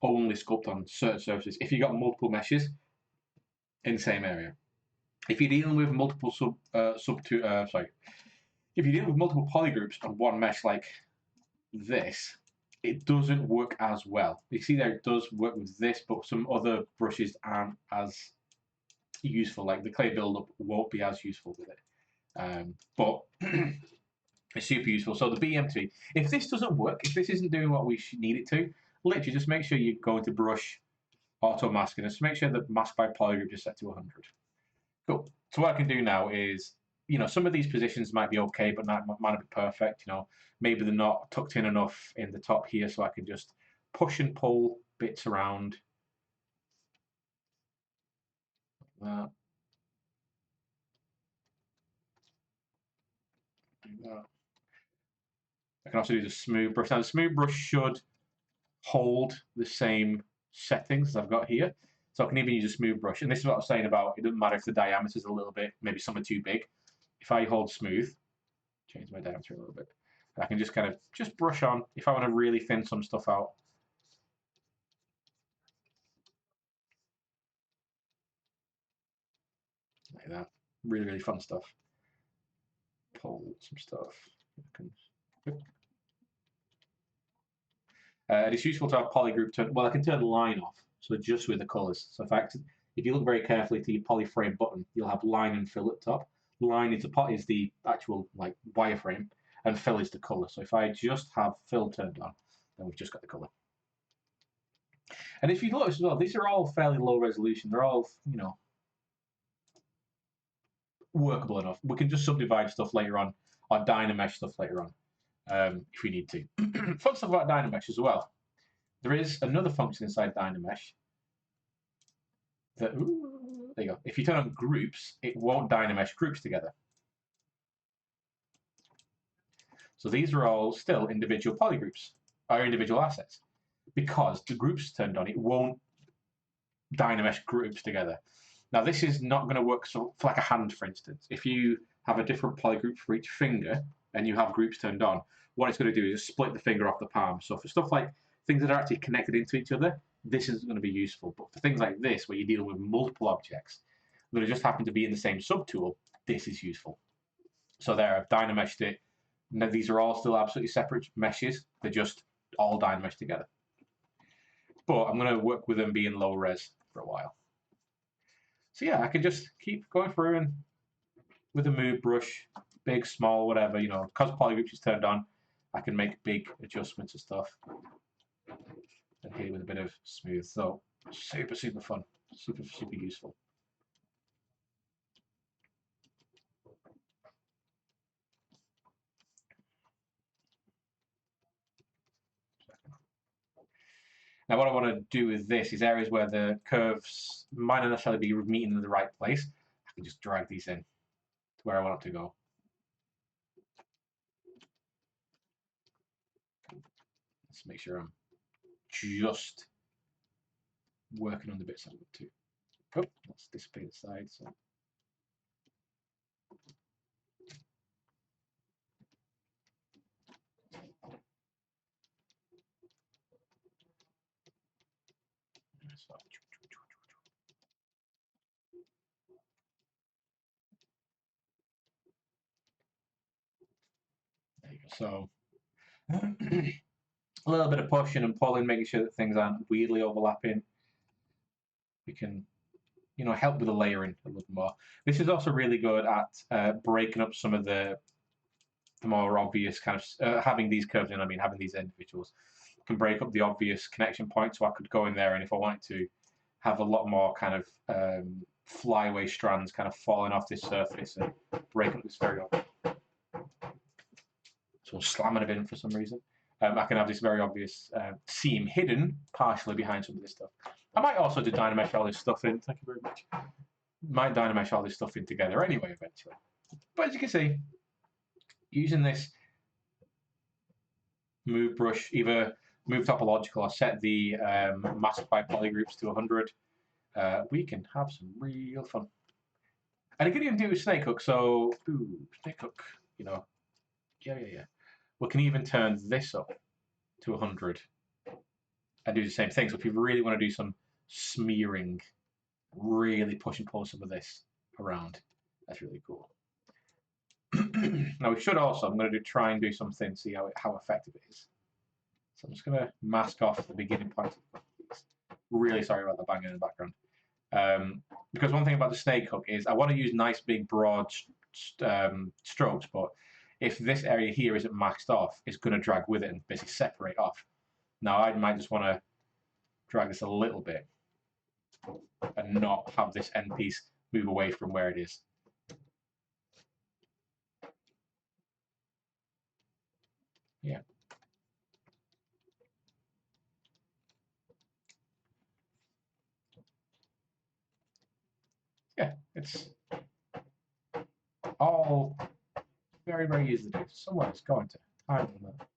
only sculpt on certain surfaces. If you've got multiple meshes in the same area, if you're dealing with multiple if you're dealing with multiple poly groups on one mesh like this, it doesn't work as well. You see there, it does work with this, but some other brushes aren't as useful. Like the clay buildup won't be as useful with it, but it's super useful. So the BMT, if this doesn't work, if this isn't doing what we need it to, literally just make sure you go into brush, auto masking, and just make sure the mask by poly group is set to 100. Cool. So what I can do now is, some of these positions might be okay, but might not be perfect. Maybe they're not tucked in enough in the top here, so I can just push and pull bits around. Like that. I can also do the smooth brush. Now the smooth brush should hold the same settings as I've got here. So I can even use a smooth brush. And this is what I was saying about, it doesn't matter if the diameter is a little bit, maybe some are too big. If I hold smooth, change my diameter a little bit, I can just kind of just brush on if I want to really thin some stuff out. Like that. Really, really fun stuff. Pull some stuff. And it's useful to have poly group turn. Well, I can turn line off, so just with the colors. So if you look very carefully to your poly frame button, you'll have line and fill at top. Line is the actual like wireframe, and fill is the color. So if I just have fill turned on, then we've just got the color. And if you notice as well, these are all fairly low resolution. They're all, workable enough. We can just subdivide stuff later on, or Dynamesh stuff later on, if we need to. Fun stuff about Dynamesh as well. There is another function inside Dynamesh that, there you go. If you turn on groups, it won't Dynamesh groups together. So these are all still individual polygroups, or individual assets. Because the groups turned on, it won't Dynamesh groups together. Now, this is not going to work for like a hand, for instance. If you have a different polygroup for each finger and you have groups turned on, what it's going to do is split the finger off the palm. So for stuff like things that are actually connected into each other, this isn't going to be useful. But for things like this, where you're dealing with multiple objects that just happen to be in the same subtool, this is useful. So there, I've Dynameshed it. Now, these are all still absolutely separate meshes. They're just all Dynameshed together. But I'm going to work with them being low res for a while. So yeah, I can just keep going through and with a move brush, big, small, whatever, because polygroups is turned on, I can make big adjustments and stuff. And here with a bit of smooth. So super, super fun. Super, super useful. Now, what I want to do with this is areas where the curves might not necessarily be meeting in the right place. I can just drag these in to where I want them to go. Let's make sure I'm just working on the bits I want to. Oh, let's display the side. So. There you go. So a little bit of pushing and pulling, making sure that things aren't weirdly overlapping. We can, help with the layering a little more. This is also really good at breaking up some of the more obvious kind of having these curves in. I mean, having these individuals can break up the obvious connection points. So I could go in there, and if I wanted to have a lot more kind of flyaway strands kind of falling off this surface and break up this very obvious. So slamming it in for some reason. I can have this very obvious seam hidden partially behind some of this stuff. I might also do Dynamesh all this stuff in. Thank you very much. Might Dynamesh all this stuff in together anyway, eventually. But as you can see, using this move brush, either move topological or set the mask by polygroups to 100, we can have some real fun. And I can even do a snake hook. So, snake hook, yeah. We can even turn this up to 100 and do the same thing. So if you really want to do some smearing, really push and pull some of this around, that's really cool. Now we should also, I'm going to try and do something, see how effective it is. So I'm just going to mask off the beginning point. Really sorry about the banging in the background. Because one thing about the snake hook is I want to use nice big broad strokes, but if this area here isn't maxed off, it's going to drag with it and basically separate off. Now I might just want to drag this a little bit and not have this end piece move away from where it is. Yeah. Yeah, it's all very, very easy to do. Someone's going to time on that.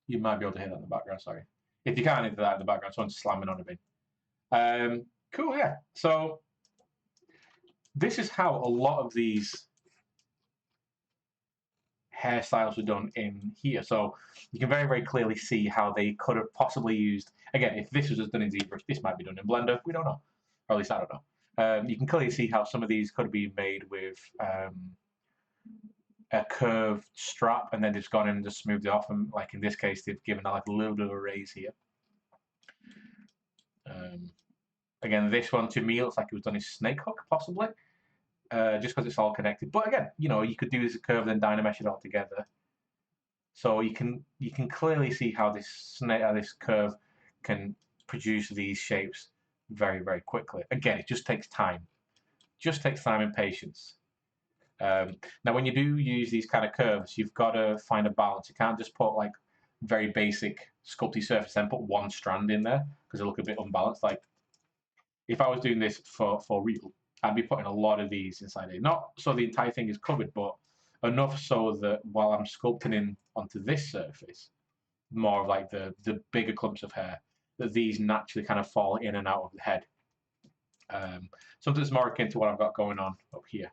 You might be able to hear that in the background, sorry. If you can't hear that in the background, someone's slamming on a bin. Cool, yeah. So this is how a lot of these hairstyles were done in here. So you can very, very clearly see how they could have possibly used, again, if this was just done in ZBrush, this might be done in Blender, we don't know. Or at least I don't know. You can clearly see how some of these could have been made with a curved strap, and then they've gone in and just smoothed it off. And like in this case, they've given like a little bit of a raise here. Again, this one to me looks like it was done in snake hook, possibly, just because it's all connected. But again, you could do this curve then Dynamesh it all together. So you can clearly see how this curve can produce these shapes very, very quickly. Again, it just takes time. Just takes time and patience. Now, when you do use these kind of curves, you've got to find a balance. You can't just put like very basic sculpty surface and put one strand in there because it'll look a bit unbalanced. Like if I was doing this for real, I'd be putting a lot of these inside it. Not so the entire thing is covered, but enough so that while I'm sculpting in onto this surface, more of like the bigger clumps of hair, that these naturally kind of fall in and out of the head. Something that's more akin to what I've got going on up here.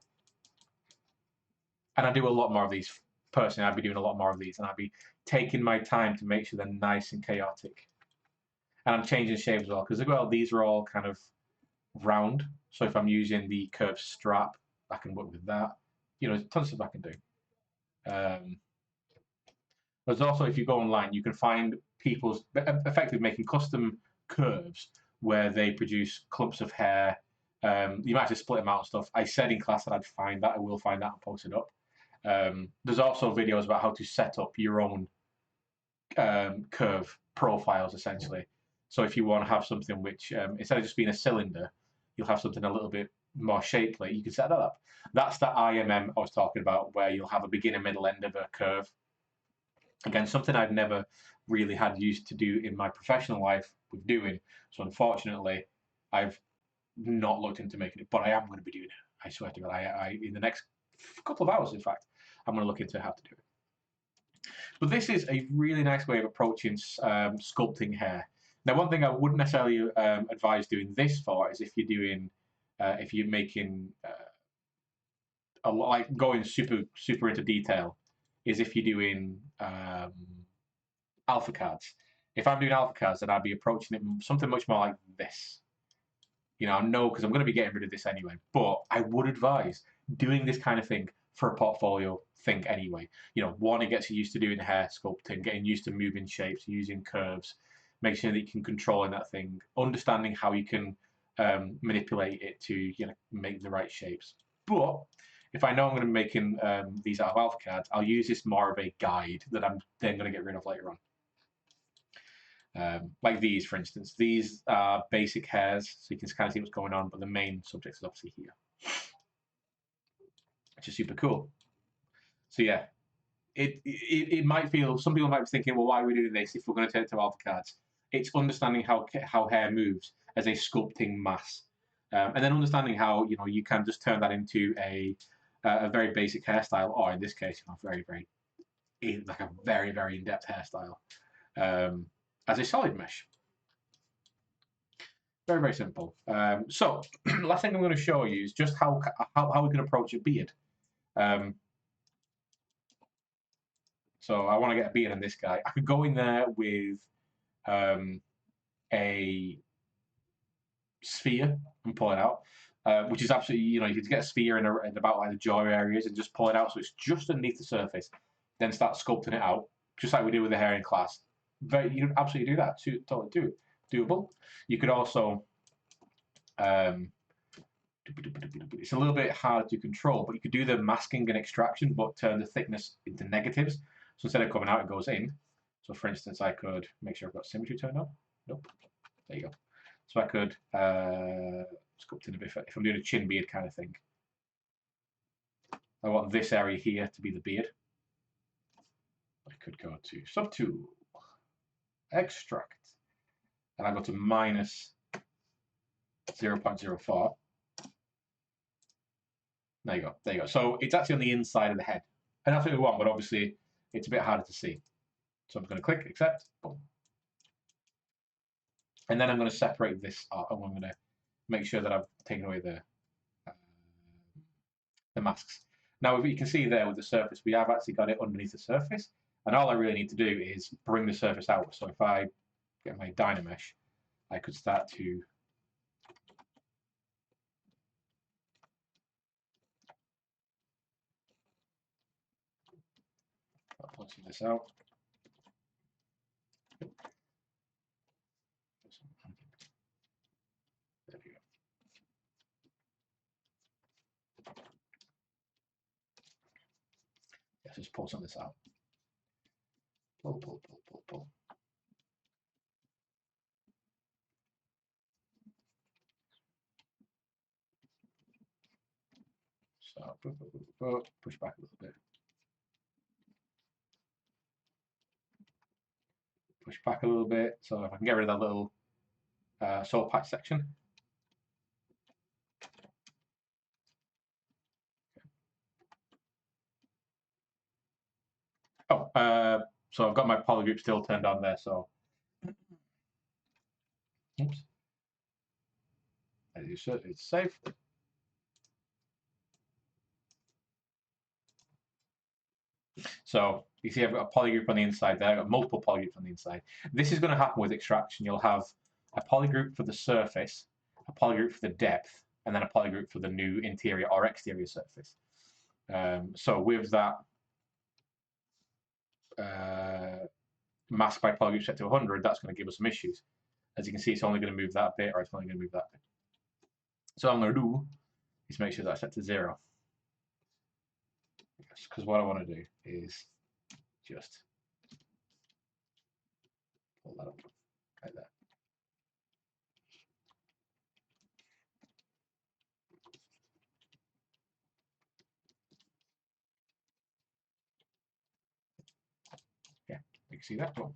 And I do a lot more of these. Personally, I'd be doing a lot more of these, and I'd be taking my time to make sure they're nice and chaotic. And I'm changing shape as well, because these are all kind of round. So if I'm using the curved strap, I can work with that. There's tons of stuff I can do. There's also, if you go online, you can find people effectively making custom curves where they produce clumps of hair. You might have to split them out and stuff. I said in class that I'd find that. I will find that and post it up. There's also videos about how to set up your own curve profiles, essentially. So if you want to have something which, instead of just being a cylinder, you'll have something a little bit more shapely, you can set that up. That's the IMM I was talking about, where you'll have a beginner, middle, end of a curve. Again, something I've never really had used to do in my professional life with doing. So unfortunately, I've not looked into making it, but I am going to be doing it. I swear to God, I in the next couple of hours, in fact, I'm going to look into how to do it. But this is a really nice way of approaching sculpting hair. Now, one thing I wouldn't necessarily advise doing this for is if you're doing, if you're making a lot, like going super into detail, is if you're doing alpha cards. If I'm doing alpha cards, then I'd be approaching it something much more like this. You know, I know because I'm going to be getting rid of this anyway, but I would advise doing this kind of thing for a portfolio thing anyway. You know, one, it gets you used to doing hair sculpting, getting used to moving shapes, using curves, make sure that you can control in that thing, understanding how you can manipulate it to, you know, make the right shapes. But if I know I'm going to be making these out of alpha cards, I'll use this more of a guide that I'm then going to get rid of later on. Like these, for instance. These are basic hairs, so you can kind of see what's going on, but the main subject is obviously here, which is super cool. So yeah, it might feel, some people might be thinking, well, why are we doing this if we're going to turn it to alpha cards? It's understanding how hair moves as a sculpting mass, and then understanding how, you know, you can just turn that into a very basic hairstyle, or in this case, you know, like a very in-depth hairstyle, as a solid mesh. Very simple. So, last thing I'm going to show you is just how we can approach a beard. So I want to get a beard on this guy. I could go in there with a sphere and pull it out, which is absolutely, you know, you could get a sphere in about like the jaw areas and just pull it out so it's just underneath the surface. Then start sculpting it out, just like we did with the hair in class. You can absolutely do that. Totally doable. You could also it's a little bit hard to control, but you could do the masking and extraction, but turn the thickness into negatives. So instead of coming out, it goes in. So for instance, I could make sure I've got symmetry turned on. Nope. There you go. So I could sculpt in a bit if I'm doing a chin beard kind of thing. I want this area here to be the beard. I could go to subtool, extract, and I go to minus 0.04. There you go. There you go. So it's actually on the inside of the head. And that's what we want, but obviously it's a bit harder to see. So I'm going to click accept. Boom. And then I'm going to separate this out. I'm going to make sure that I've taken away the masks. Now, you can see there with the surface, we have actually got it underneath the surface. And all I really need to do is bring the surface out. So if I get my Dynamesh, I could start to punching this out. There we go. Let's just pull some of this out. Pull. So push back a little bit. Push back a little bit. So if I can get rid of that little soul patch section. Oh, so I've got my polygroup still turned on there. So, oops. As you said, it's safe. So you see I've got a polygroup on the inside there. I've got multiple polygroups on the inside. This is going to happen with extraction. You'll have a polygroup for the surface, a polygroup for the depth, and then a polygroup for the new interior or exterior surface. So with that mask by polygroup set to 100, that's going to give us some issues. As you can see, it's only going to move that bit, or it's only going to move that bit. So what I'm going to do is make sure that's set to 0. Because what I want to do is just pull that up like that. Yeah. You can see that. Cool.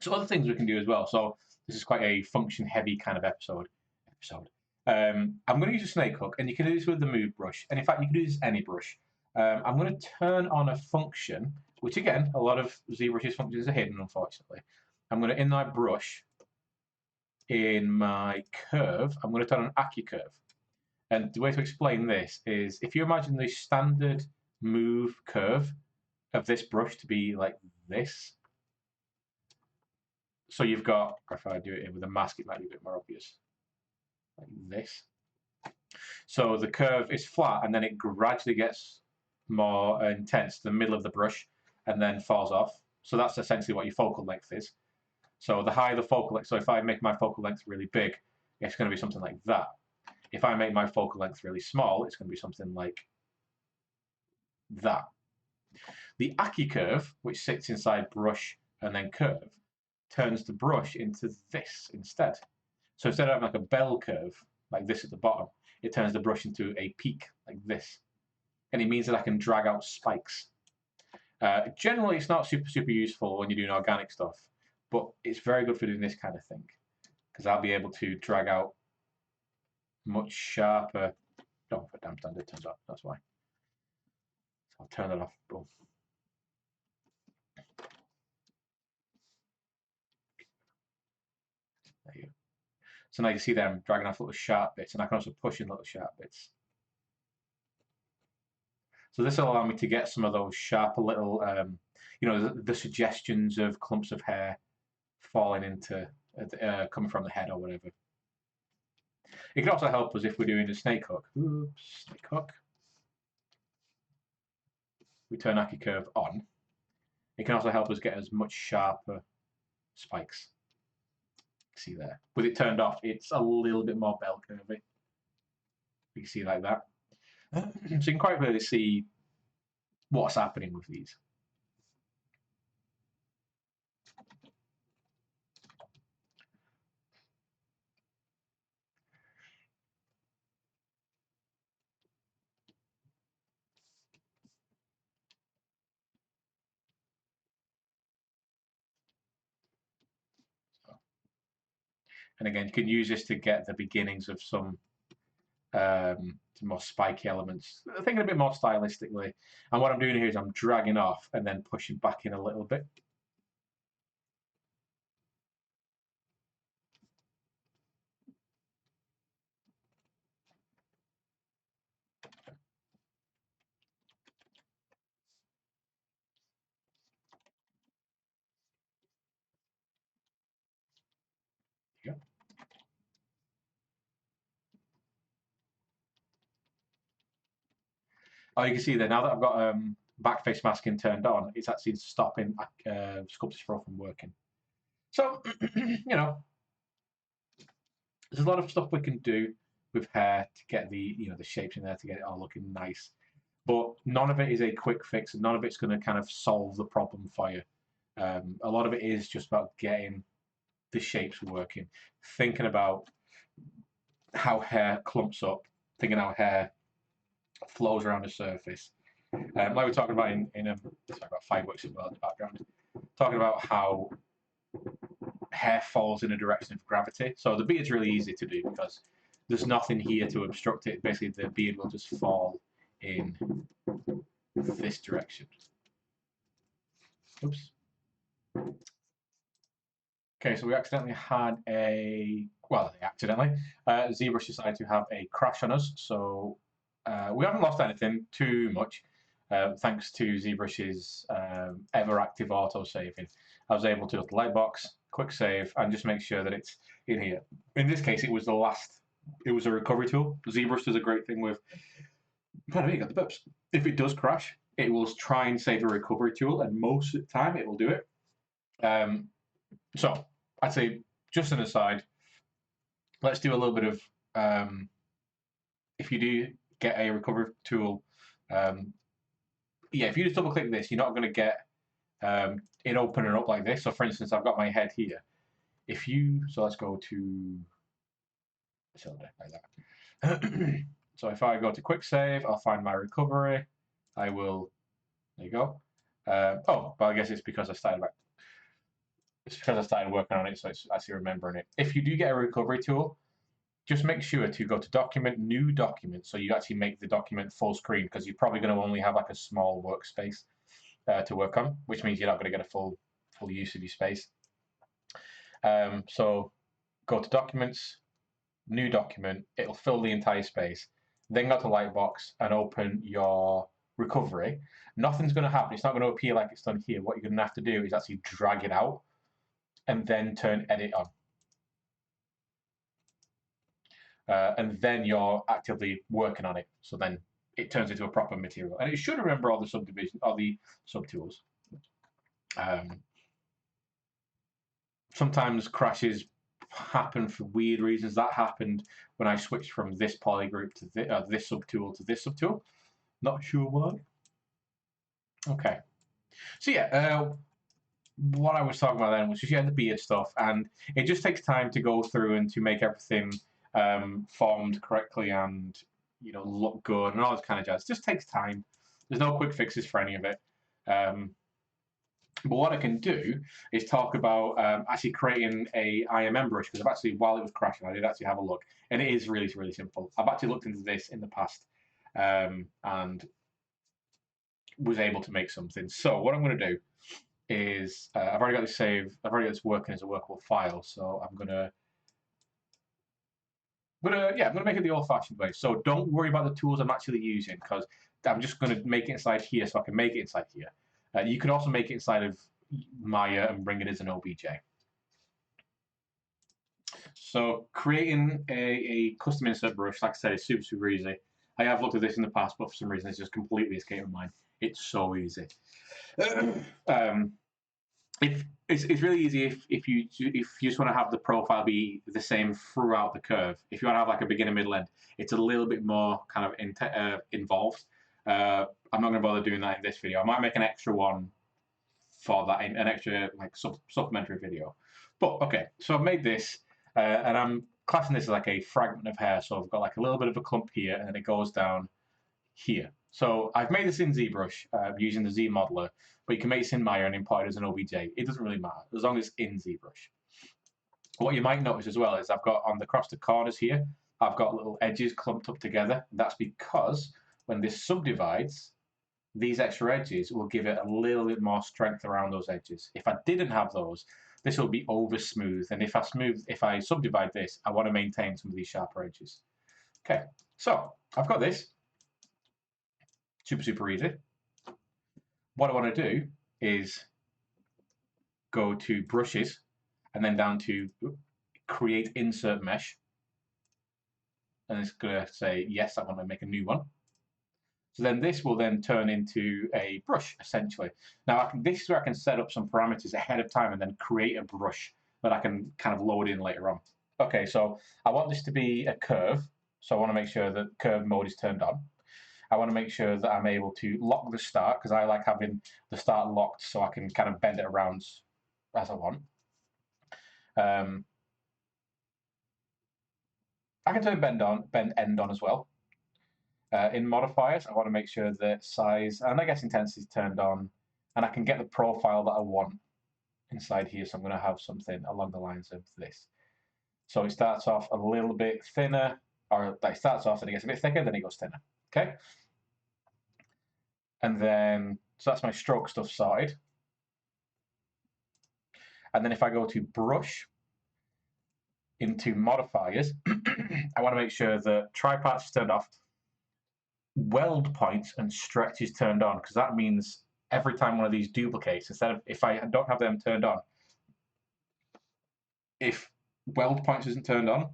So other things we can do as well. So this is quite a function-heavy kind of episode. I'm going to use a snake hook, and you can do this with the move brush. And in fact, you can do this with any brush. I'm going to turn on a function, which again, a lot of ZBrush's functions are hidden, unfortunately. I'm going to, in my brush, in my curve, I'm going to turn on AccuCurve. And the way to explain this is, if you imagine the standard move curve of this brush to be like this. So you've got, if I do it with a mask, it might be a bit more obvious, like this. So the curve is flat, and then it gradually gets more intense to the middle of the brush, and then falls off. So that's essentially what your focal length is. So the higher the focal length, so if I make my focal length really big, it's going to be something like that. If I make my focal length really small, it's going to be something like that. The AccuCurve, which sits inside brush and then curve, turns the brush into this instead. So instead of having like a bell curve, like this at the bottom, it turns the brush into a peak, like this. And it means that I can drag out spikes. Generally, it's not super useful when you're doing organic stuff, but it's very good for doing this kind of thing, because I'll be able to drag out much sharper. Don't put damn standard turns off, that's why. So I'll turn that off. Boom. There you go. So now you see there I'm dragging off little sharp bits, and I can also push in little sharp bits. So this will allow me to get some of those sharper little, you know, the suggestions of clumps of hair falling into, coming from the head or whatever. It can also help us if we're doing a snake hook. Oops, snake hook. We turn AccuCurve on. It can also help us get as much sharper spikes. See there. With it turned off, it's a little bit more bell curvy. You can see like that. So you can quite clearly see what's happening with these. And again, you can use this to get the beginnings of some more spiky elements. Thinking a bit more stylistically. And what I'm doing here is I'm dragging off and then pushing back in a little bit. Yeah. Oh, you can see there, now that I've got back face masking turned on, it's actually stopping Sculpting Pro from working. So, you know, there's a lot of stuff we can do with hair to get the, you know, the shapes in there to get it all looking nice. But none of it is a quick fix, and none of it's going to kind of solve the problem for you. A lot of it is just about getting the shapes working, thinking about how hair clumps up, thinking how hair flows around the surface. Like we're talking about in sorry, about fireworks as well in the background, talking about how hair falls in a direction of gravity. So the beard's really easy to do because there's nothing here to obstruct it. Basically, the beard will just fall in this direction. Oops. Okay, so we accidentally had ZBrush decided to have a crash on us. So we haven't lost anything too much, thanks to ZBrush's ever active auto saving. I was able to go to Lightbox, quick save, and just make sure that it's in here. In this case, it was a recovery tool. ZBrush does a great thing with, pardon me, got the burps. If it does crash, it will try and save a recovery tool, and most of the time it will do it. So actually, just an aside, let's do a little bit of, if you do get a recovery tool, yeah, if you just double click this, you're not going to get it opening up like this. So for instance, I've got my head here. So let's go to cylinder like that. So if I go to quick save, I'll find my recovery. I will, there you go. Oh, but I guess it's because I started working on it, so it's actually remembering it. If you do get a recovery tool, just make sure to go to document, new document, so you actually make the document full screen, because you're probably going to only have like a small workspace to work on, which means you're not going to get a full use of your space. So go to documents, new document, it'll fill the entire space. Then go to Lightbox and open your recovery. Nothing's going to happen. It's not going to appear like it's done here. What you're going to have to do is actually drag it out and then turn edit on. And then you're actively working on it. So then it turns into a proper material. And it should remember all the subdivision, all the subtools. Sometimes crashes happen for weird reasons. That happened when I switched from this polygroup to this subtool to this subtool. Not sure why. Okay. So yeah, what I was talking about then was just the beard stuff, and it just takes time to go through and to make everything formed correctly and look good and all this kind of jazz. It just takes time. There's no quick fixes for any of it. But what I can do is talk about actually creating a IMM brush, because I've actually, while it was crashing, I did actually have a look, and it is really, really simple. I've actually looked into this in the past and was able to make something. So what I'm going to do is I've already got this saved. I've already got this working as a workable file. So I'm gonna make it the old-fashioned way. So don't worry about the tools I'm actually using, because I'm just going to make it inside here, so I can make it inside here. You can also make it inside of Maya and bring it as an OBJ. So creating a custom insert brush, like I said, is super, super easy. I have looked at this in the past, but for some reason it's just completely escaped my mind. It's so easy. It's really easy if you just want to have the profile be the same throughout the curve. If you want to have like a beginner, middle, end, it's a little bit more kind of involved. I'm not going to bother doing that in this video. I might make an extra one for that, an extra like supplementary video. But okay, so I've made this, and I'm classing this as like a fragment of hair. So I've got like a little bit of a clump here, and then it goes down here. So I've made this in ZBrush using the Z modeler, but you can make this in Maya and import it as an OBJ. It doesn't really matter, as long as it's in ZBrush. What you might notice as well is I've got across the corners here, I've got little edges clumped up together. That's because when this subdivides, these extra edges will give it a little bit more strength around those edges. If I didn't have those, this will be over smooth. And if I subdivide this, I want to maintain some of these sharper edges. Okay, so I've got this. Super, super easy. What I want to do is go to brushes and then down to create insert mesh. And it's going to say, yes, I want to make a new one. So then this will then turn into a brush, essentially. Now, this is where I can set up some parameters ahead of time and then create a brush that I can kind of load in later on. Okay, so I want this to be a curve. So I want to make sure that curve mode is turned on. I want to make sure that I'm able to lock the start, because I like having the start locked so I can kind of bend it around as I want. I can turn bend end on as well. In modifiers, I want to make sure that size and I guess intensity is turned on, and I can get the profile that I want inside here. So I'm going to have something along the lines of this. So it starts off a little bit thinner, or it starts off and it gets a bit thicker, then it goes thinner. Okay. And then, so that's my stroke stuff sorted. And then if I go to brush, into modifiers, I want to make sure that tri-parts is turned off, weld points and stretch is turned on, because that means every time one of these duplicates, instead of, if I don't have them turned on, if weld points isn't turned on,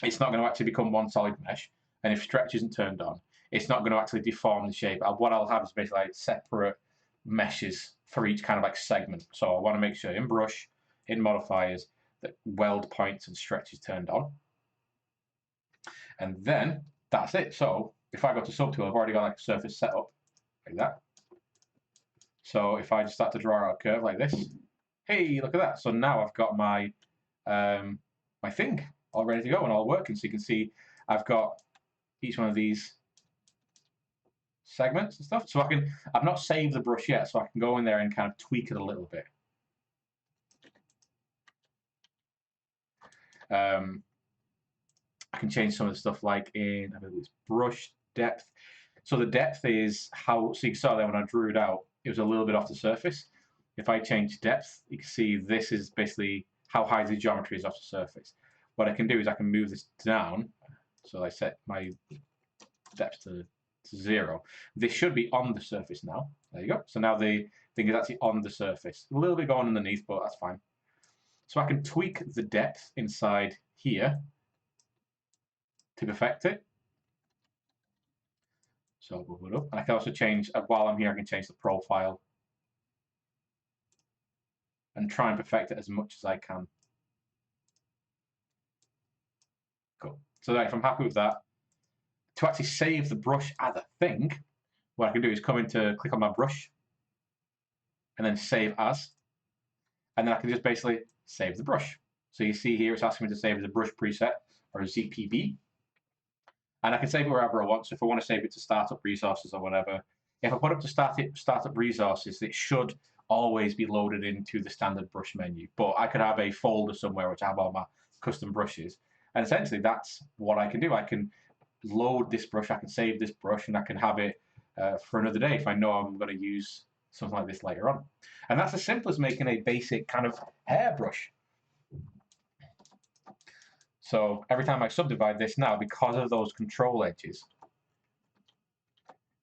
it's not going to actually become one solid mesh. And if stretch isn't turned on, it's not going to actually deform the shape. What I'll have is basically like separate meshes for each kind of like segment. So I want to make sure in brush, in modifiers, the weld points and stretches turned on. And then that's it. So if I go to Subtool, I've already got like a surface set up like that. So if I just start to draw out a curve like this, hey, look at that. So now I've got my my thing all ready to go and all working. So you can see I've got each one of these segments and stuff. So I've not saved the brush yet, so I can go in there and kind of tweak it a little bit. I can change some of the stuff like in brush depth. So the depth is how, so you saw there when I drew it out, it was a little bit off the surface. If I change depth, you can see this is basically how high the geometry is off the surface. What I can do is I can move this down. So I set my depth to 0. This should be on the surface now. There you go. So now the thing is actually on the surface. A little bit going underneath, but that's fine. So I can tweak the depth inside here to perfect it. So I'll move it up. And I can also change, while I'm here, I can change the profile and try and perfect it as much as I can. Cool. So if I'm happy with that, to actually save the brush as a thing, what I can do is come into, click on my brush, and then save as. And then I can just basically save the brush. So you see here, it's asking me to save as a brush preset or a ZPB. And I can save it wherever I want. So if I want to save it to startup resources or whatever, if I put up to startup resources, it should always be loaded into the standard brush menu. But I could have a folder somewhere which I have all my custom brushes. And essentially that's what I can do. I can load this brush, I can save this brush, and I can have it for another day if I know I'm going to use something like this later on. And that's as simple as making a basic kind of hairbrush. So every time I subdivide this now, because of those control edges,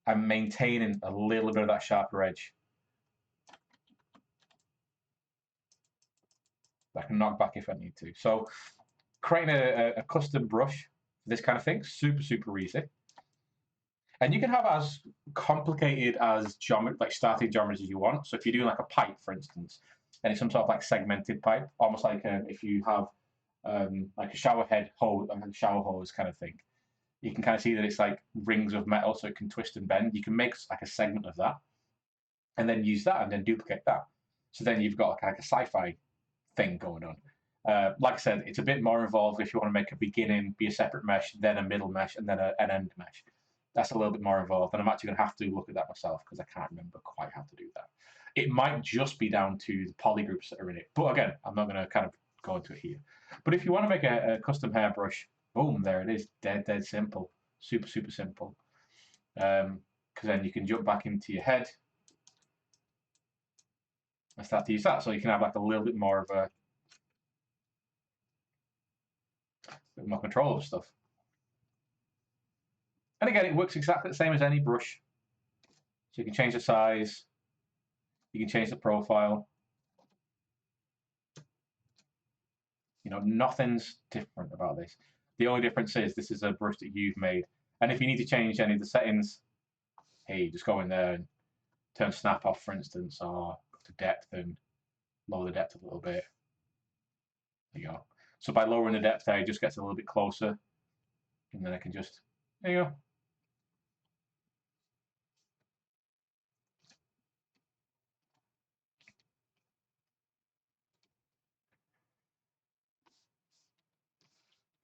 I'm maintaining a little bit of that sharper edge. I can knock back if I need to. So creating a custom brush for this kind of thing, super, super easy. And you can have as complicated as like starting geometries as you want. So if you're doing like a pipe, for instance, and it's some sort of like segmented pipe, almost like if you have like a shower head hose, like a shower hose kind of thing. You can kind of see that it's like rings of metal, so it can twist and bend. You can make like a segment of that, and then use that, and then duplicate that. So then you've got like a sci-fi thing going on. Like I said, it's a bit more involved if you want to make a beginning be a separate mesh, then a middle mesh, and then an end mesh. That's a little bit more involved, and I'm actually going to have to look at that myself because I can't remember quite how to do that. It might just be down to the polygroups that are in it, but again, I'm not going to kind of go into it here. But if you want to make a custom hairbrush, boom, there it is. Dead simple. Super, super simple. Because then you can jump back into your head and start to use that. So you can have like a little bit more of a bit more control of stuff. And again, it works exactly the same as any brush. So you can change the size. You can change the profile. You know, nothing's different about this. The only difference is this is a brush that you've made. And if you need to change any of the settings, hey, just go in there and turn snap off, for instance, or go to depth and lower the depth a little bit. There you go. So by lowering the depth there, it just gets a little bit closer. And then I can just, there you go.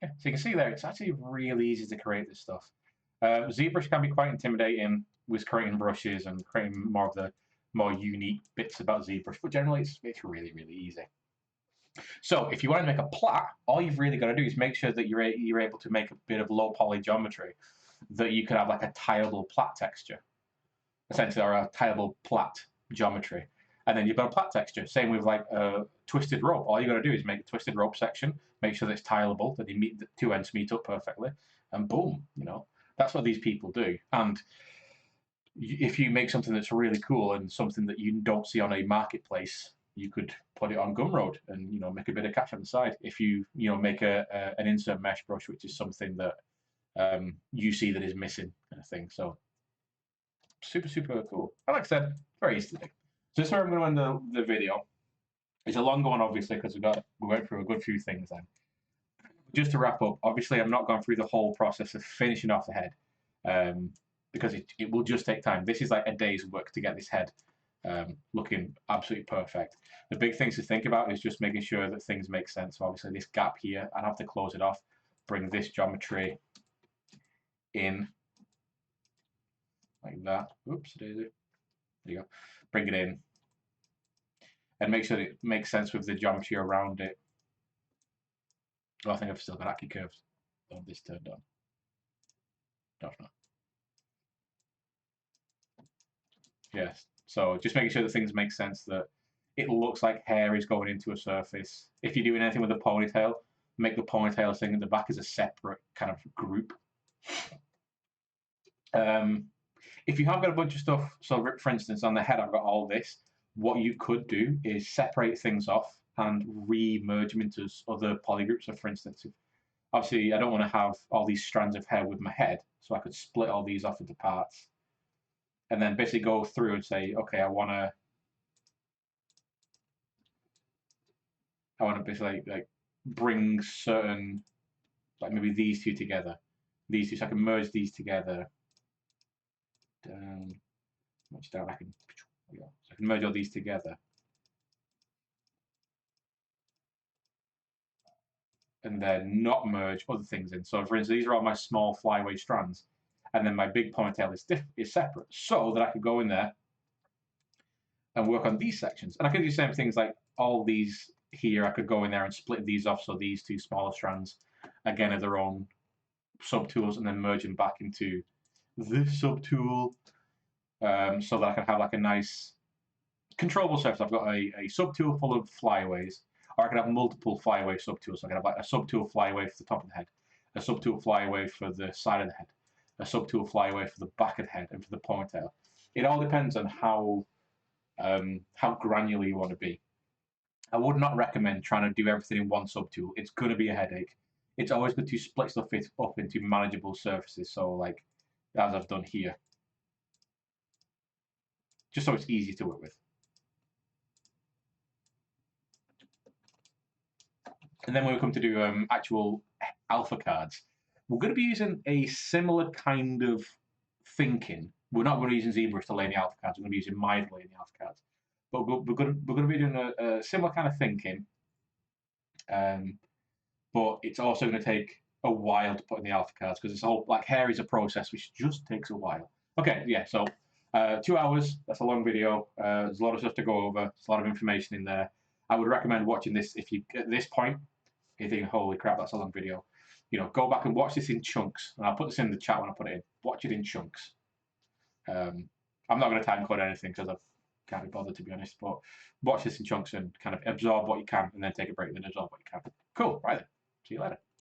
Yeah, so you can see there, it's actually really easy to create this stuff. ZBrush can be quite intimidating with creating brushes and creating more of the more unique bits about ZBrush, but generally it's really, really easy. So if you want to make a plait, all you've really got to do is make sure that you're able to make a bit of low poly geometry that you can have like a tileable plait texture, essentially, or a tileable plait geometry. And then you've got a plait texture. Same with like a twisted rope. All you got to do is make a twisted rope section, make sure that it's tileable, that the two ends meet up perfectly, and boom, you know, that's what these people do. And if you make something that's really cool and something that you don't see on a marketplace, you could put it on Gumroad and, you know, make a bit of cash on the side. If you make an insert mesh brush, which is something that you see that is missing, kind of thing. So super, super cool. And like I said, very easy to do. So this is where I'm going to end the video. It's a longer one, obviously, because we went through a good few things then. Just to wrap up, obviously, I'm not going through the whole process of finishing off the head because it will just take time. This is like a day's work to get this head looking absolutely perfect. The big things to think about is just making sure that things make sense. So obviously, this gap here, I'd have to close it off, bring this geometry in like that. Oops, daisy. There you go. Bring it in and make sure it makes sense with the geometry around it. Oh, I think I've still got Aki curves. Oh, this turned on. Definitely. Yes. So just making sure that things make sense, that it looks like hair is going into a surface. If you're doing anything with a ponytail, make the ponytail thing at the back as a separate kind of group. If you have got a bunch of stuff, so for instance, on the head, I've got all this. What you could do is separate things off and re-merge them into other polygroups. So for instance, obviously, I don't want to have all these strands of hair with my head, so I could split all these off into parts and then basically go through and say, okay, I want to basically like bring certain, like maybe these two together, these two, so I can merge these together. Down, much down, so I can merge all these together. And then not merge other things in. So for instance, these are all my small flyaway strands. And then my big ponytail is separate. So that I could go in there and work on these sections. And I could do the same things like all these here. I could go in there and split these off. So these two smaller strands, again, are their own subtools, and then merge them back into this subtool so that I can have like a nice controllable surface. I've got a subtool full of flyaways, or I can have multiple flyaway subtools. So I can have like a subtool flyaway for the top of the head, a subtool flyaway for the side of the head, a subtool flyaway for the back of the head, and for the ponytail. It all depends on how granular you want to be. I would not recommend trying to do everything in one subtool. It's going to be a headache. It's always good to split stuff up into manageable surfaces. So like as I've done here, just so it's easy to work with. And then when we come to do actual alpha cards, we're going to be using a similar kind of thinking. We're not going to be using ZBrush to lay in the alpha cards. We're going to be using Maya to lay in the alpha cards. But we're going to be doing a similar kind of thinking. But it's also going to take a while to put in the alpha cards because it's all like hair is a process which just takes a while. Okay, yeah, so 2 hours, that's a long video. There's a lot of stuff to go over. There's a lot of information in there. I would recommend watching this if you, at this point, you think, holy crap, that's a long video. Go back and watch this in chunks. And I'll put this in the chat when I put it in. Watch it in chunks. I'm not going to time code anything because I can't be bothered, to be honest. But watch this in chunks and kind of absorb what you can and then take a break and then absorb what you can. Cool, right then. See you later.